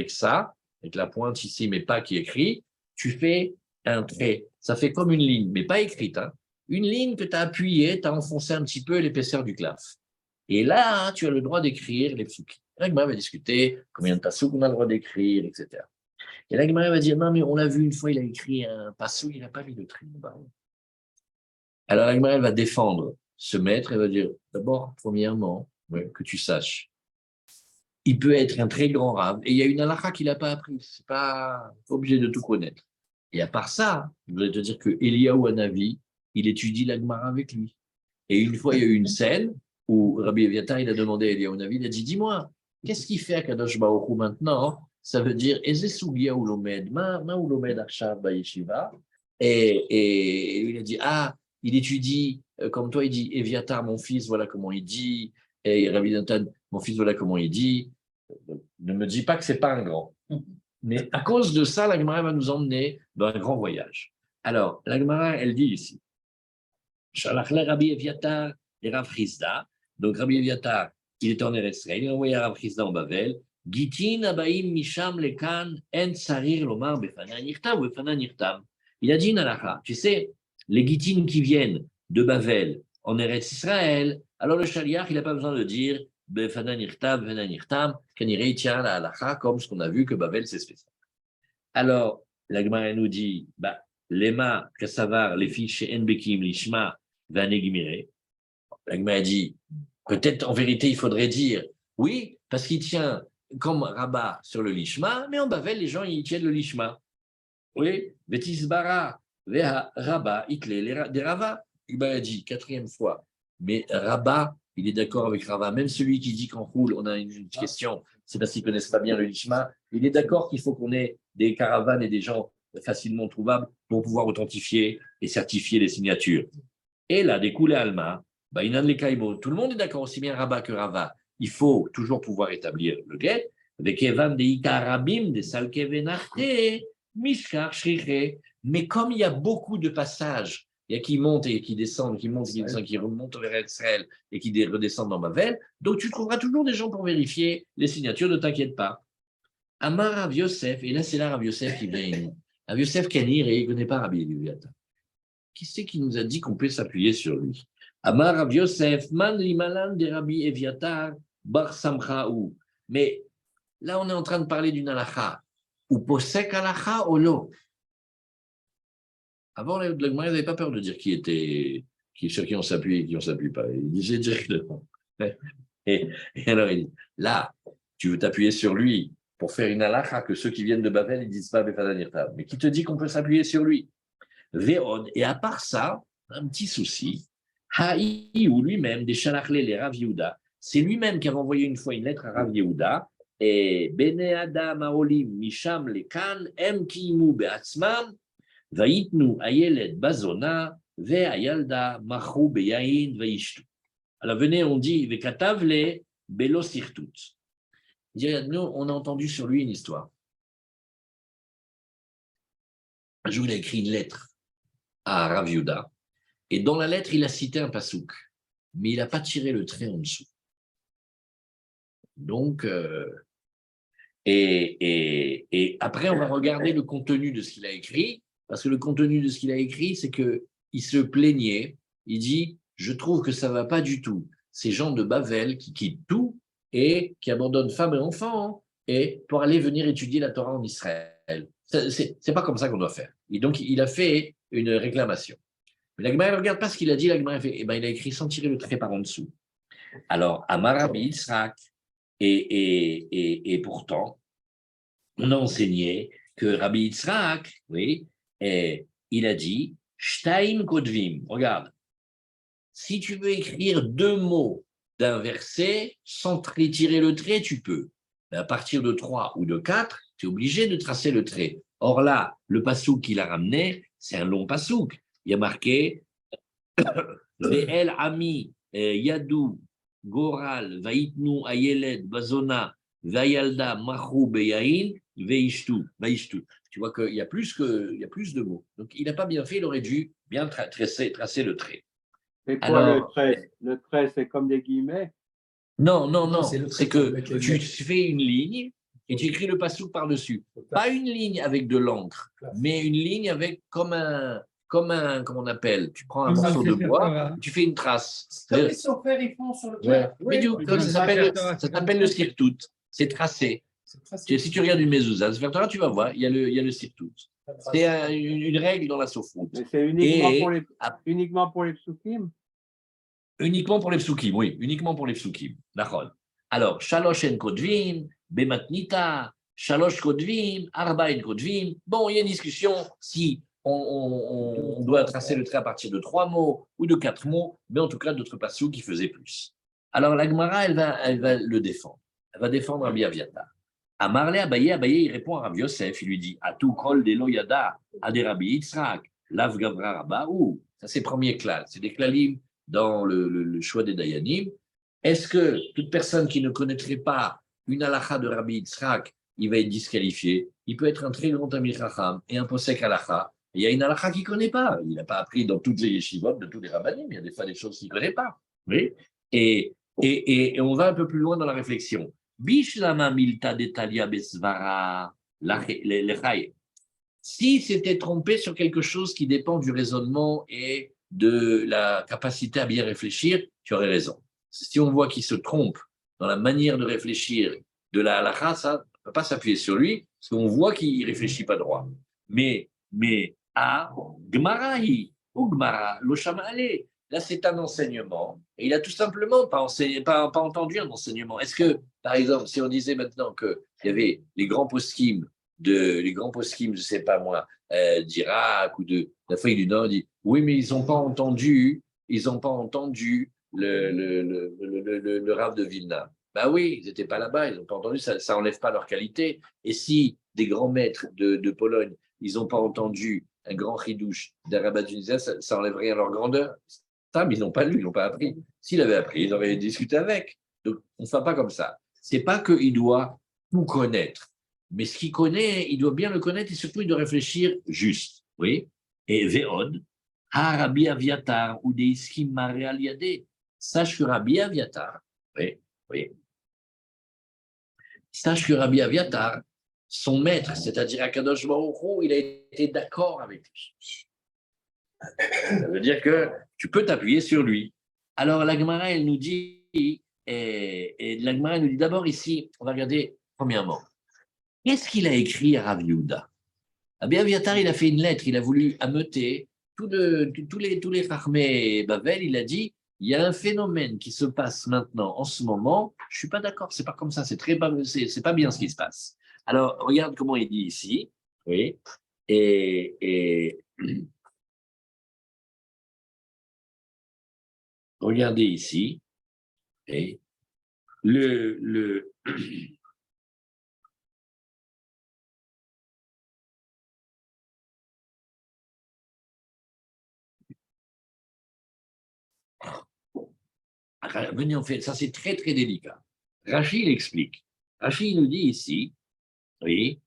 ça, avec la pointe ici, mais pas qui écrit. Tu fais un trait. Ça fait comme une ligne, mais pas écrite, hein. Une ligne que tu as appuyée, tu as enfoncé un petit peu l'épaisseur du claf. Et là, tu as le droit d'écrire les psukim. La Gemara va discuter combien de passouk on a le droit d'écrire, etc. Et la Gemara va dire, non, mais on l'a vu une fois, il a écrit un passouk, il n'a pas mis de tri. Alors la Gemara va défendre ce maître et va dire, d'abord, premièrement, que tu saches, il peut être un très grand rave, et il y a une halakha qu'il n'a pas appris, c'est pas obligé de tout connaître. Et à part ça, je voudrais te dire que Eliyahu Hanavi, il étudie la Gemara avec lui. Et une fois, il y a eu une scène où Rabbi Aviatar, il a demandé à Eliyahu Hanavi, il a dit, dis-moi, qu'est-ce qu'il fait à Kadosh Baruch Hu maintenant? Ça veut dire, Eze Sugia Ulomed, Ma Ulomed Akshav Bayeshiva. Et il a dit, il étudie, comme toi, il dit, Eviatar, mon fils, voilà comment il dit, et Rabbi Nathan, mon fils, voilà comment il dit. Ne me dis pas que c'est pas un grand. Mais à cause de ça, la Gemara va nous emmener dans un grand voyage. Alors, la Gemara, elle dit ici, Shalach le Rabbi Eviatar et Rav Chizda. Donc, Rabbi Eviatar, il était en Eretz Israël, il a envoyé Rav Chizda en Bavel. Gitin abaim misham lekan en sarir lomar befana nirtam ou befana nirtam. Il a dit une halakha. Tu sais, les Gitin qui viennent de Bavel en Eretz Israël, alors le Shaliach, il n'a pas besoin de dire befana nirtam, befana nirtam, kanirei tient la halakha, comme ce qu'on a vu que Bavel, c'est spécial. Alors, la Gemara nous dit, lema kasavar les fiches chez Enbekim lishma vanegimire. La Gemara dit, peut-être en vérité, il faudrait dire, oui, parce qu'il tient comme rabat sur le lishma, mais en Bavel, les gens, ils tiennent le lishma. Oui, vetisbara, veha rabat, itle, des rava. Il m'a dit, quatrième fois, mais rabat, il est d'accord avec Rava. Même celui qui dit qu'en roule, on a une question, c'est parce qu'ils ne connaissent pas bien le lishma. Il est d'accord qu'il faut qu'on ait des caravanes et des gens facilement trouvables pour pouvoir authentifier et certifier les signatures. Et là, des coulées alma, inan les kaimo, tout le monde est d'accord, aussi bien Rabat que Rava. Il faut toujours pouvoir établir le guet. Avec Evan de Ikarabim, de Salkevenarte, Mishkar Shriche. Mais comme il y a beaucoup de passages Il y a qui montent et qui descendent, qui montent et qui descendent, qui remontent vers Israël et qui redescendent dans Bavel. Donc, tu trouveras toujours des gens pour vérifier les signatures, ne t'inquiète pas. Amar Rav Yosef, et là, c'est là Rav Yosef qui vient. Rav Yosef Kanir, et il ne connaît pas Rabbi Eliyahu. Qui c'est qui nous a dit qu'on peut s'appuyer sur lui? Amar Rav Yosef, man limalan de Rabbi Eviatar, bar samchaou. Mais là, on est en train de parler d'une halakha. Ou posek halakha ou lo. Avant, le Gemara n'avait pas peur de dire sur qui on s'appuie et qui on ne s'appuie pas. Il disait directement. Et alors, il dit, là, tu veux t'appuyer sur lui pour faire une halakha que ceux qui viennent de Babel, ils ne disent pas Befadanirta. Mais qui te dit qu'on peut s'appuyer sur lui? Véod. Et à part ça, un petit souci, Haï ou lui-même, des Shalachlé, les Rav Yehuda, c'est lui-même qui a envoyé une fois une lettre à Rav Yehuda, et Bene Adam Aolim, Misham Lekan, Em Kimu Beatzman, Vaitnu Ayeled Bazona, Ve Ayalda, Machu Beyain, Vaishtu. Alors venez, on dit Vekatavle, Belo Sirtut. Nous, on a entendu sur lui une histoire. Un jour, il a écrit une lettre à Rav Yehuda, et dans la lettre, il a cité un pasouk, mais il n'a pas tiré le trait en dessous. Donc, et après, on va regarder le contenu de ce qu'il a écrit, parce que le contenu de ce qu'il a écrit, c'est qu'il se plaignait, il dit, je trouve que ça ne va pas du tout. Ces gens de Bavel qui quittent tout et qui abandonnent femmes et enfants et pour aller venir étudier la Torah en Israël. C'est pas comme ça qu'on doit faire. Et donc, il a fait une réclamation. Mais la Gemara ne regarde pas ce qu'il a dit, la Gemara fait, il a écrit sans tirer le trait par en dessous. Alors, Amar Rabbi Yitzhak, et pourtant, on a enseigné que Rabbi Yitzhak, oui, il a dit, Shtaim Kodvim, regarde, si tu veux écrire 2 mots d'un verset sans tirer le trait, tu peux. Mais à partir de 3 ou de 4, tu es obligé de tracer le trait. Or là, le pasouk qu'il a ramené, c'est un long pasouk. Il y a marqué Ve'el Ami Yadou Goral Vaitnu Ayeled Bazona Vayalda Machu Beyain Veishtu. Tu vois qu'il y a plus de mots. Donc il n'a pas bien fait, il aurait dû bien tracer le trait. C'est quoi alors, le trait? Le trait, c'est comme des guillemets? Non. C'est que tu fais une ligne et tu écris le pasouk par-dessus. Pas une ligne avec de l'encre, mais une ligne avec comme un, comment on appelle, tu prends un morceau de bois, tu fais une trace. Comme les surfeurs, ils font sur le plat. Ça s'appelle le sirtout. C'est tracé. Si tu regardes une mezouza, tu vas voir, il y a le sirtout. C'est une règle dans la sophroute. Mais c'est uniquement pour les psukim? Uniquement pour les psukim, oui, uniquement pour les psukim. D'accord. Alors, shalosh en kodvim, bematnita, shalosh kodvim, arbaïn kodvim. Bon, il y a une discussion si on doit tracer le trait à partir de 3 mots ou de 4 mots, mais en tout cas, d'autres passouk qui faisaient plus. Alors, la Gemara, elle va le défendre. Elle va défendre Rabbi Aviatar. Amarle Abaye, il répond à Rav Yosef, il lui dit Atou kol de lo yada, ade Rabbi Yitzhak, lav gavra rabaou. Ça, c'est premier klal. C'est des klalim dans le choix des dayanim. Est-ce que toute personne qui ne connaîtrait pas une halakha de Rabbi Yitzhak, il va être disqualifié? Il peut être un très grand Tamil Chacham et un posek halakha. Il y a une halakha qu'il ne connaît pas. Il n'a pas appris dans toutes les yeshivot de tous les rabbanim. Il y a des fois des choses qu'il ne connaît pas. Oui. Et on va un peu plus loin dans la réflexion. Bishlama milta detalia besvara lechaye. Si c'était trompé sur quelque chose qui dépend du raisonnement et de la capacité à bien réfléchir, tu aurais raison. Si on voit qu'il se trompe dans la manière de réfléchir de la halakha, ça ne peut pas s'appuyer sur lui, parce qu'on voit qu'il ne réfléchit pas droit. Mais à Gmarahi, ou Gmara, Loshamale, là c'est un enseignement, et il a tout simplement pas entendu un enseignement. Est-ce que, par exemple, si on disait maintenant qu'il y avait les grands poskim, je ne sais pas moi, d'Irak ou de l'Afrique du Nord, dit oui, mais ils n'ont pas entendu le Rav de Vilna. Ben oui, ils n'étaient pas là-bas, ils n'ont pas entendu, ça n'enlève pas leur qualité. Et si des grands maîtres de Pologne, ils n'ont pas entendu un grand chidouche d'un rabbin tunisien, ça n'enlève rien à leur grandeur. Ça, mais ils n'ont pas lu, ils n'ont pas appris. S'ils avaient appris, ils auraient discuté avec. Donc, on ne fait pas comme ça. Ce n'est pas qu'il doit tout connaître. Mais ce qu'il connaît, il doit bien le connaître et surtout, il doit réfléchir juste. Oui. Et Véod, Ha Rabbi Aviatar ou des Iskim Mare Aliade. Sache que Rabbi Aviatar, oui, oui. Sache que Rabbi Aviatar, son maître, c'est-à-dire Akadosh Baruch Hu, il a été d'accord avec lui. Ça veut dire que tu peux t'appuyer sur lui. Alors la Gemara, elle nous dit, et la Gemara nous dit d'abord ici, on va regarder premièrement, qu'est-ce qu'il a écrit à Rav Yehuda? Rabbi Aviatar, il a fait une lettre, il a voulu ameuter tous les Chachmei Bavel, il a dit, il y a un phénomène qui se passe maintenant, en ce moment, je ne suis pas d'accord, c'est pas comme ça, c'est pas bien ce qui se passe. Alors, regarde comment il dit ici, oui, et regardez ici, et le venez, on fait ça, c'est très très délicat. Rachid explique. Rachid nous dit ici, oui,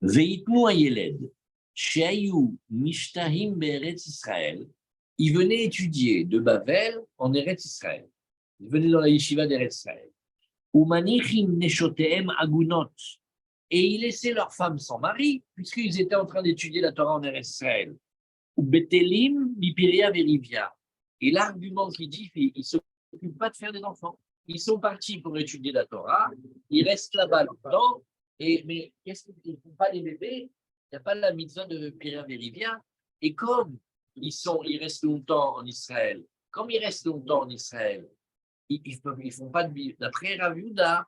Veitmu Ayeled, Sheayu Mishtahim Be'eretz Israël. Il venait étudier de Bavel en Eretz Israël. Il venait dans la yeshiva d'Eretz Israël. Umanichim Neshoteem Agunot. Et ils laissaient leurs femmes sans mari, puisqu'ils étaient en train d'étudier la Torah en Eretz Israël. Betelim Bipiria Verivia. Et l'argument qui dit, ils ne s'occupent pas de faire des enfants. Ils sont partis pour étudier la Torah, ils restent là-bas longtemps, mais qu'est-ce qu'ils ne font pas les bébés? Il n'y a pas la mitzvah de Piria Verivia. Et comme ils restent longtemps en Israël, ils ne font pas de vie. D'après Rav Yehuda,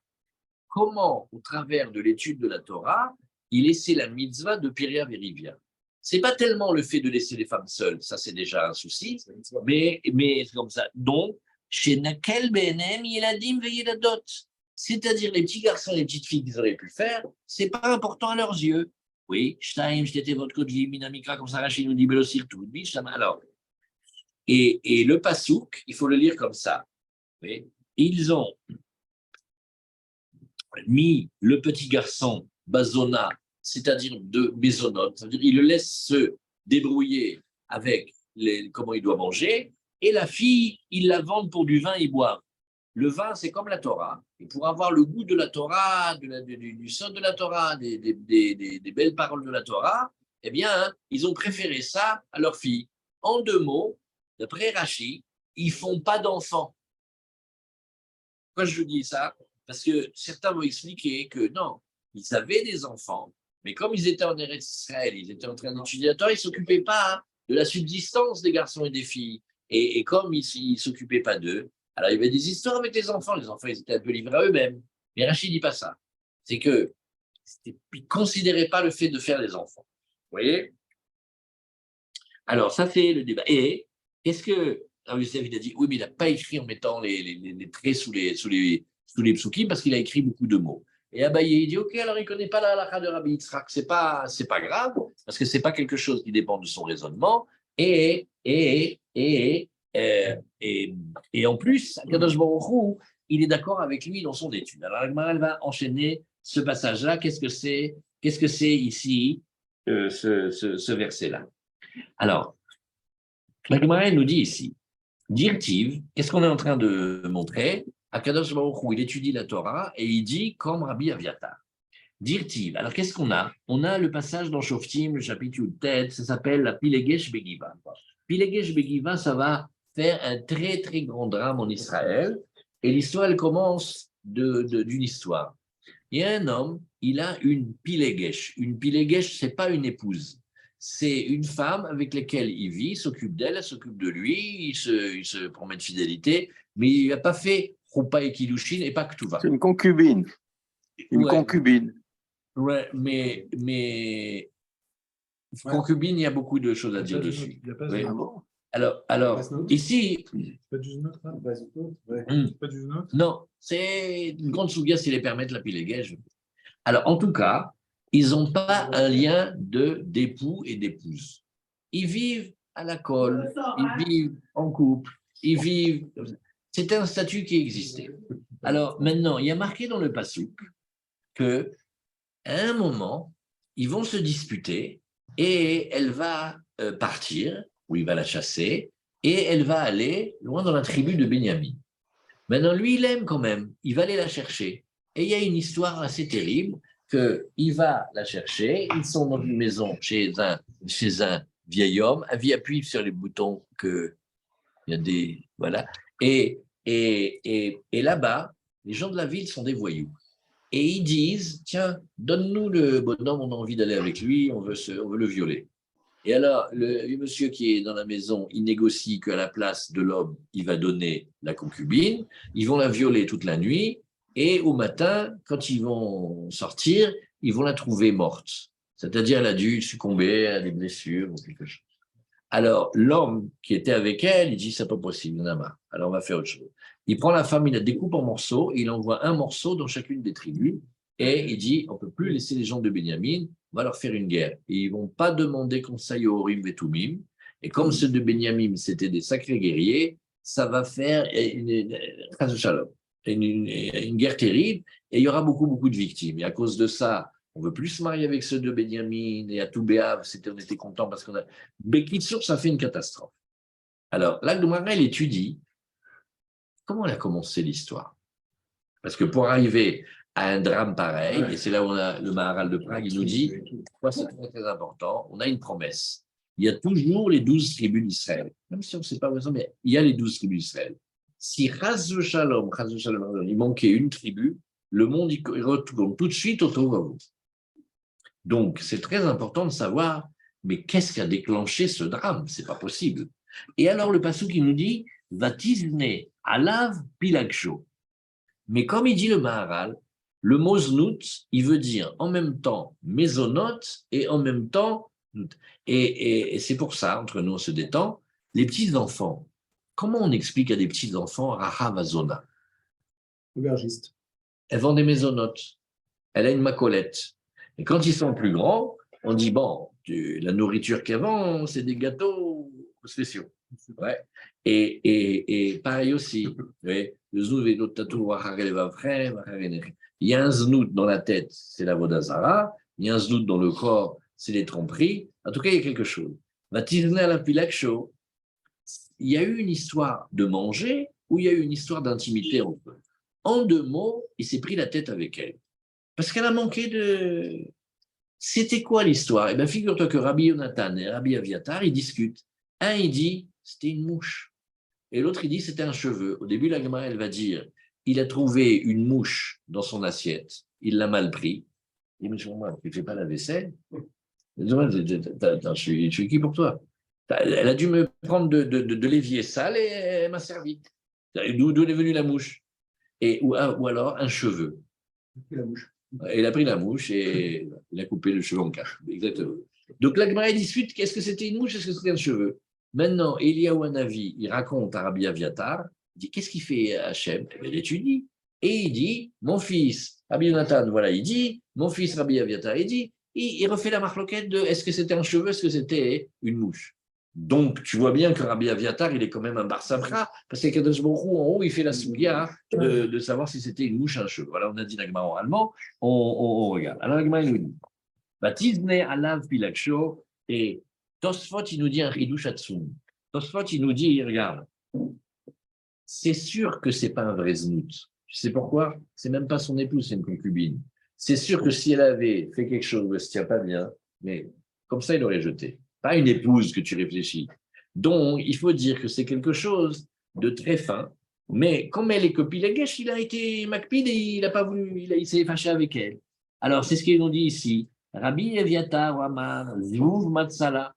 comment, au travers de l'étude de la Torah, il laissait la mitzvah de Piria Verivia? Ce n'est pas tellement le fait de laisser les femmes seules, ça c'est déjà un souci, mais c'est comme ça. Donc, chez Nakel Benem, Yeladim Veyeladot, c'est-à-dire les petits garçons et les petites filles qu'ils auraient pu faire, ce n'est pas important à leurs yeux. Oui, Shtaim, j'étais votre kodji, Minamikra, comme ça, Rachid nous dit Belosir, tout, alors. Et le pasouk, il faut le lire comme ça. Oui. Ils ont mis le petit garçon, Bazona, c'est-à-dire de maisonnote, c'est-à-dire il le laisse se débrouiller avec comment il doit manger, et la fille, il la vend pour du vin et boire. Le vin, c'est comme la Torah. Et pour avoir le goût de la Torah, du son de la Torah, des belles paroles de la Torah, eh bien, hein, ils ont préféré ça à leur fille. En 2 mots, d'après Rachi, ils ne font pas d'enfants. Pourquoi je dis ça? Parce que certains vont expliquer que non, ils avaient des enfants, mais comme ils étaient en Eretz Israël, ils étaient en train d'étudier la Torah, ils ne s'occupaient pas de la subsistance des garçons et des filles. Et comme ils ne s'occupaient pas d'eux, alors il y avait des histoires avec les enfants ils étaient un peu livrés à eux-mêmes. Mais Rachid ne dit pas ça. C'est qu'ils ne considéraient pas le fait de faire des enfants. Vous voyez? Alors, ça fait le débat. Et qu'est-ce que Rav Yosef il a dit? Oui, mais il n'a pas écrit en mettant les traits sous les psukim parce qu'il a écrit beaucoup de mots. Et Abaye, il dit, OK, alors il ne connaît pas la halakha de Rabbi Yitzhak. Ce n'est pas grave, parce que ce n'est pas quelque chose qui dépend de son raisonnement. Et en plus, Kadosh Baruch Hu, il est d'accord avec lui dans son étude. Alors, elle va enchaîner ce passage-là. Qu'est-ce que c'est ici, ce verset-là? Alors, la Gemara nous dit ici, Dirtiv, qu'est-ce qu'on est en train de montrer? Akadosh Baruch Hu, il étudie la Torah et il dit comme Rabbi Aviatar. Dirtiv, alors qu'est-ce qu'on a? On a le passage dans Shoftim, le chapitre tête, ça s'appelle la Pilegesh Begiva. Pilegesh Begiva, ça va faire un très très grand drame en Israël et l'histoire, elle commence d'une histoire. Il y a un homme, il a une Pilegesh. Une Pilegesh, ce n'est pas une épouse. C'est une femme avec laquelle il vit, il s'occupe d'elle, elle s'occupe de lui, il se promet de fidélité, mais il n'a pas fait Choupa et Kiddushin et pas Ktuva. C'est une concubine. Une concubine. Ouais, mais concubine, il y a beaucoup de choses à dire dessus. Oui. Alors ici. C'est pas du Zunot, hein? C'est pas du Zunot? Non, c'est une grande souga s'ils les permettent la piléguège. Alors, en tout cas, ils n'ont pas un lien d'époux et d'épouse. Ils vivent à la colle, ils vivent en couple, ils vivent. C'est un statut qui existait. Alors, maintenant, il y a marqué dans le Passouk que, à un moment, ils vont se disputer et elle va partir, où il va la chasser, et elle va aller loin dans la tribu de Benjamin. Maintenant, lui, il aime quand même, il va aller la chercher. Et il y a une histoire assez terrible qu'il va la chercher, ils sont dans une maison chez un vieil homme, il appuie sur les boutons que il y a des... Voilà. Et là-bas, les gens de la ville sont des voyous. Et ils disent, tiens, donne-nous le bonhomme, on a envie d'aller avec lui, on veut le violer. Et alors, le monsieur qui est dans la maison, il négocie qu'à la place de l'homme, il va donner la concubine, ils vont la violer toute la nuit, et au matin, quand ils vont sortir, ils vont la trouver morte. C'est-à-dire, elle a dû succomber à des blessures ou quelque chose. Alors, l'homme qui était avec elle, il dit, c'est pas possible, il en a marre. Alors, on va faire autre chose. Il prend la femme, il la découpe en morceaux, et il envoie un morceau dans chacune des tribus, et il dit, on peut plus laisser les gens de Benjamin, on va leur faire une guerre. Et ils vont pas demander conseil au Horim et Tumim, et comme ceux de Benjamin, c'était des sacrés guerriers, ça va faire une guerre terrible, et il y aura beaucoup, beaucoup de victimes. Et à cause de ça, on ne veut plus se marier avec ceux de Benjamin et à Toubéav, on était content parce qu'on a. Bekitsour, ça fait une catastrophe. Alors, là, le Gemara, il étudie comment elle a commencé l'histoire. Parce que pour arriver à un drame pareil, et c'est là où on a le Maharal de Prague, il nous dit, quoi, c'est très, très important, on a une promesse. Il y a toujours les 12 tribus d'Israël. Même si on ne sait pas où elles sont, mais il y a les 12 tribus d'Israël. Si Chaz Shalom, il manquait une tribu, le monde il retourne tout de suite autour de vous. Donc, c'est très important de savoir, mais qu'est-ce qui a déclenché ce drame? C'est pas possible. Et alors, le passou qui nous dit, Vatizne alav pilagsho. Mais comme il dit le Maharal, le mot znout, il veut dire en même temps mésonote et en même temps. Et c'est pour ça, entre nous, on se détend, les petits-enfants, comment on explique à des petits-enfants Rahavazona? Aubergiste. Elle vend des mésonotes, elle a une macolette. Et quand ils sont plus grands, on dit, bon, la nourriture qu'elle vend, c'est des gâteaux spéciaux. Ouais. Et pareil aussi, ouais, le znout, il y a un znout dans la tête, c'est la vodazara, il y a un znout dans le corps, c'est les tromperies. En tout cas, il y a quelque chose. Il y a eu une histoire de manger ou il y a eu une histoire d'intimité entre eux. En 2 mots, il s'est pris la tête avec elle. Parce qu'elle a manqué de... C'était quoi l'histoire? Eh bien, figure-toi que Rabbi Yonatan et Rabbi Aviatar, ils discutent. Un, il dit, c'était une mouche. Et l'autre, il dit, c'était un cheveu. Au début, la Gemara, elle va dire, il a trouvé une mouche dans son assiette. Il l'a mal pris. Il dit, mais moi, tu ne fais pas la vaisselle? Je suis qui pour toi? Elle a dû me prendre de l'évier sale et elle m'a servi. D'où est venue la mouche? Ou alors un cheveu. La mouche. Il a pris la mouche et il a coupé le cheveu en 4. Exactement. Donc la Gemara discute, qu'est-ce que c'était une mouche, est-ce que c'était un cheveu? Maintenant, Eliyahu Hanavi, il raconte à Rabbi Aviatar, il dit, qu'est-ce qu'il fait Hachem? Il étudie. Et il dit, mon fils, Rabbi Yonatan, voilà, il dit, mon fils Rabbi Aviatar, il dit, il refait la marloquette de est-ce que c'était un cheveu, est-ce que c'était une mouche? Donc, tu vois bien que Rabbi Aviatar, il est quand même un bar sabra, parce que Kadosh Baruch Hu, en haut, il fait la sougia de savoir si c'était une mouche, un cheveu. Voilà, on a dit l'agma en allemand, on regarde. Alors, l'agma, il nous dit, Batizne alav pilaksho, et Tosfot, il nous dit un chidouch atsum. Tosfot, il nous dit, regarde, c'est sûr que c'est pas un vrai znout. Tu sais pourquoi? C'est même pas son épouse, c'est une concubine. C'est sûr que si elle avait fait quelque chose où elle se tient pas bien, mais comme ça, il aurait jeté. Pas une épouse que tu réfléchis. Donc, il faut dire que c'est quelque chose de très fin, mais comme elle est copine, il a été macpide et il a pas voulu, il s'est fâché avec elle. Alors, c'est ce qu'ils nous dit ici. Rabbi Eviatar Amar, Zouv Matsala,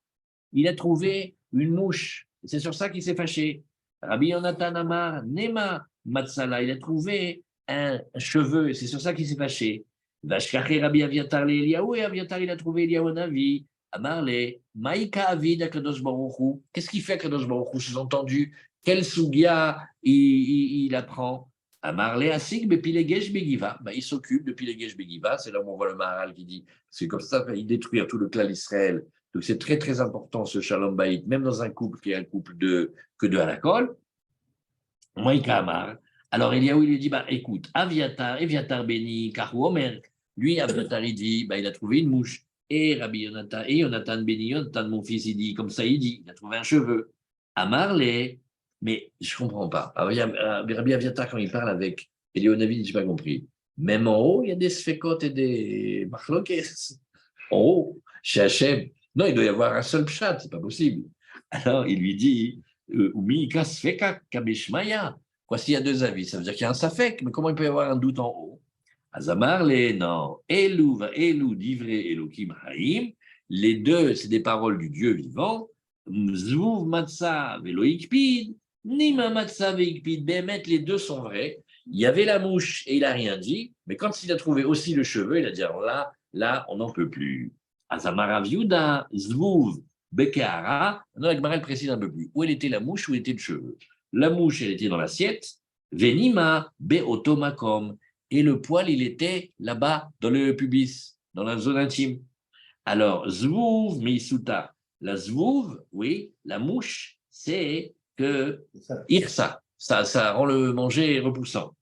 il a trouvé une mouche. C'est sur ça qu'il s'est fâché. Rabbi Yonatan Amar, Nema Matsala, il a trouvé un cheveu. C'est sur ça qu'il s'est fâché. Vashkaché Rabbi Aviatar le Eliyahu, et Aviatar, il a trouvé Eliyahu Navi. Amarle, Maïka Avid Akadosh Baruch. Qu'est-ce qu'il fait Akadosh Baruch Hu? Sous-entendu, quel sugia il apprend? Amarle Asik Bepilegesh Begiva. Il s'occupe de Pilegesh Begiva. C'est là où on voit le Maharal qui dit c'est comme ça qu'il détruit tout le clan d'Israël. Donc c'est très très important ce Shalom Bayit, même dans un couple qui est un couple que de halakol. Maïka Amar. Alors Eliyahu il lui dit écoute, Aviatar Beni Kahu Omer. Lui, Aviatar, il dit il a trouvé une mouche. Et Rabbi Yonatan, et Yonatan Béni, Yonatan, mon fils, il dit, comme ça, il a trouvé un cheveu. Amarlé, mais je ne comprends pas. Alors, il y a Rabbi Aviatar, quand il parle avec Elionavi, je n'ai pas compris. Même en haut, il y a des sfekot et des machlokes. En haut, chez Hachem. Non, il doit y avoir un seul pshat, c'est pas possible. Alors, il lui dit, Umika sfeka kabishmaya. Quoi, s'il y a deux avis, ça veut dire qu'il y a un safek, mais comment il peut y avoir un doute en haut? Azamarle, non. Elou, divré, Elohim, haïm. Les deux, c'est des paroles du Dieu vivant. Zvuv matza veloikpid, nima matza veikpid. Bémet, les deux sont vrais. Il y avait la mouche et il n'a rien dit, mais quand il a trouvé aussi le cheveu, il a dit alors là, on n'en peut plus. Azamara viuda, zvuv, bekehara. Non, la Gemara, elle précise un peu plus. Où elle était la mouche, où était le cheveu? La mouche, elle était dans l'assiette. Venima, beotomakom. Et le poil, il était là-bas, dans le pubis, dans la zone intime. Alors, zvuv, misuta. La zvuv, oui, la mouche, c'est que irsa. Ça rend le manger repoussant.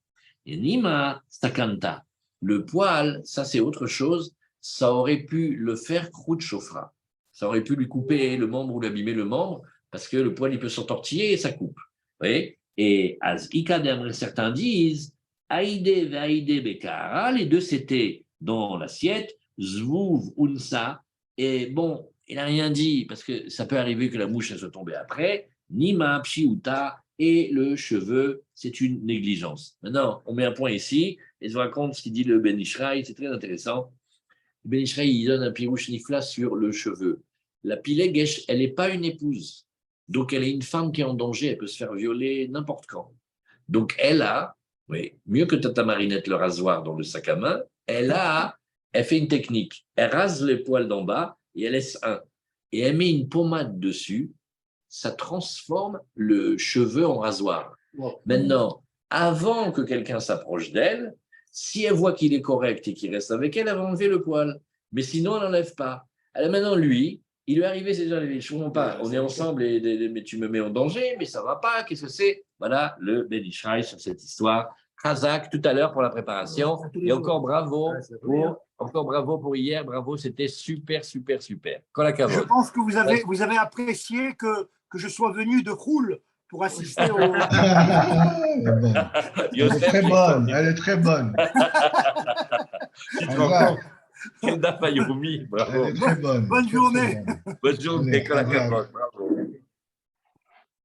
Et nima stakanta, le poil, ça c'est autre chose, ça aurait pu le faire croûte chauffra. Ça aurait pu lui couper le membre ou lui abîmer le membre, parce que le poil, il peut s'entortiller et ça coupe. Vous voyez? Et az ikadem, certains disent, aïde ve'aïde bekara, les deux c'était dans l'assiette, zvuv unsa, et bon, il n'a rien dit, parce que ça peut arriver que la mouche, elle soit tombée après, nima pshiuta, et le cheveu, c'est une négligence. Maintenant, on met un point ici, et je vous raconte ce qu'il dit le Ben Ishraï, c'est très intéressant. Le Ben Ishraï, il donne un pirouche nifla sur le cheveu. La pilegesh, elle n'est pas une épouse. Donc, elle est une femme qui est en danger, elle peut se faire violer n'importe quand. Donc, elle a, oui, mieux que Tata Marinette, le rasoir dans le sac à main, elle fait une technique. Elle rase les poils d'en bas et elle laisse un. Et elle met une pommade dessus. Ça transforme le cheveu en rasoir. Wow. Maintenant, avant que quelqu'un s'approche d'elle, si elle voit qu'il est correct et qu'il reste avec elle, elle va enlever le poil. Mais sinon, elle n'enlève pas. Alors maintenant, lui, il lui est arrivé, c'est déjà arrivé. Je ne comprends pas. On est ensemble, mais tu me mets en danger, mais ça ne va pas. Qu'est-ce que c'est? Voilà le Ben Ishraï sur cette histoire. Khazak, tout à l'heure pour la préparation. Et encore bravo. Encore bravo pour hier. Bravo, c'était super, super, super. Je pense que vous avez apprécié que je sois venu de Roule pour assister au… Elle est très bonne, elle est très bonne. Tu te rends compte? Bravo. Elle est très bonne. Bonne journée. Bonne journée, Bravo.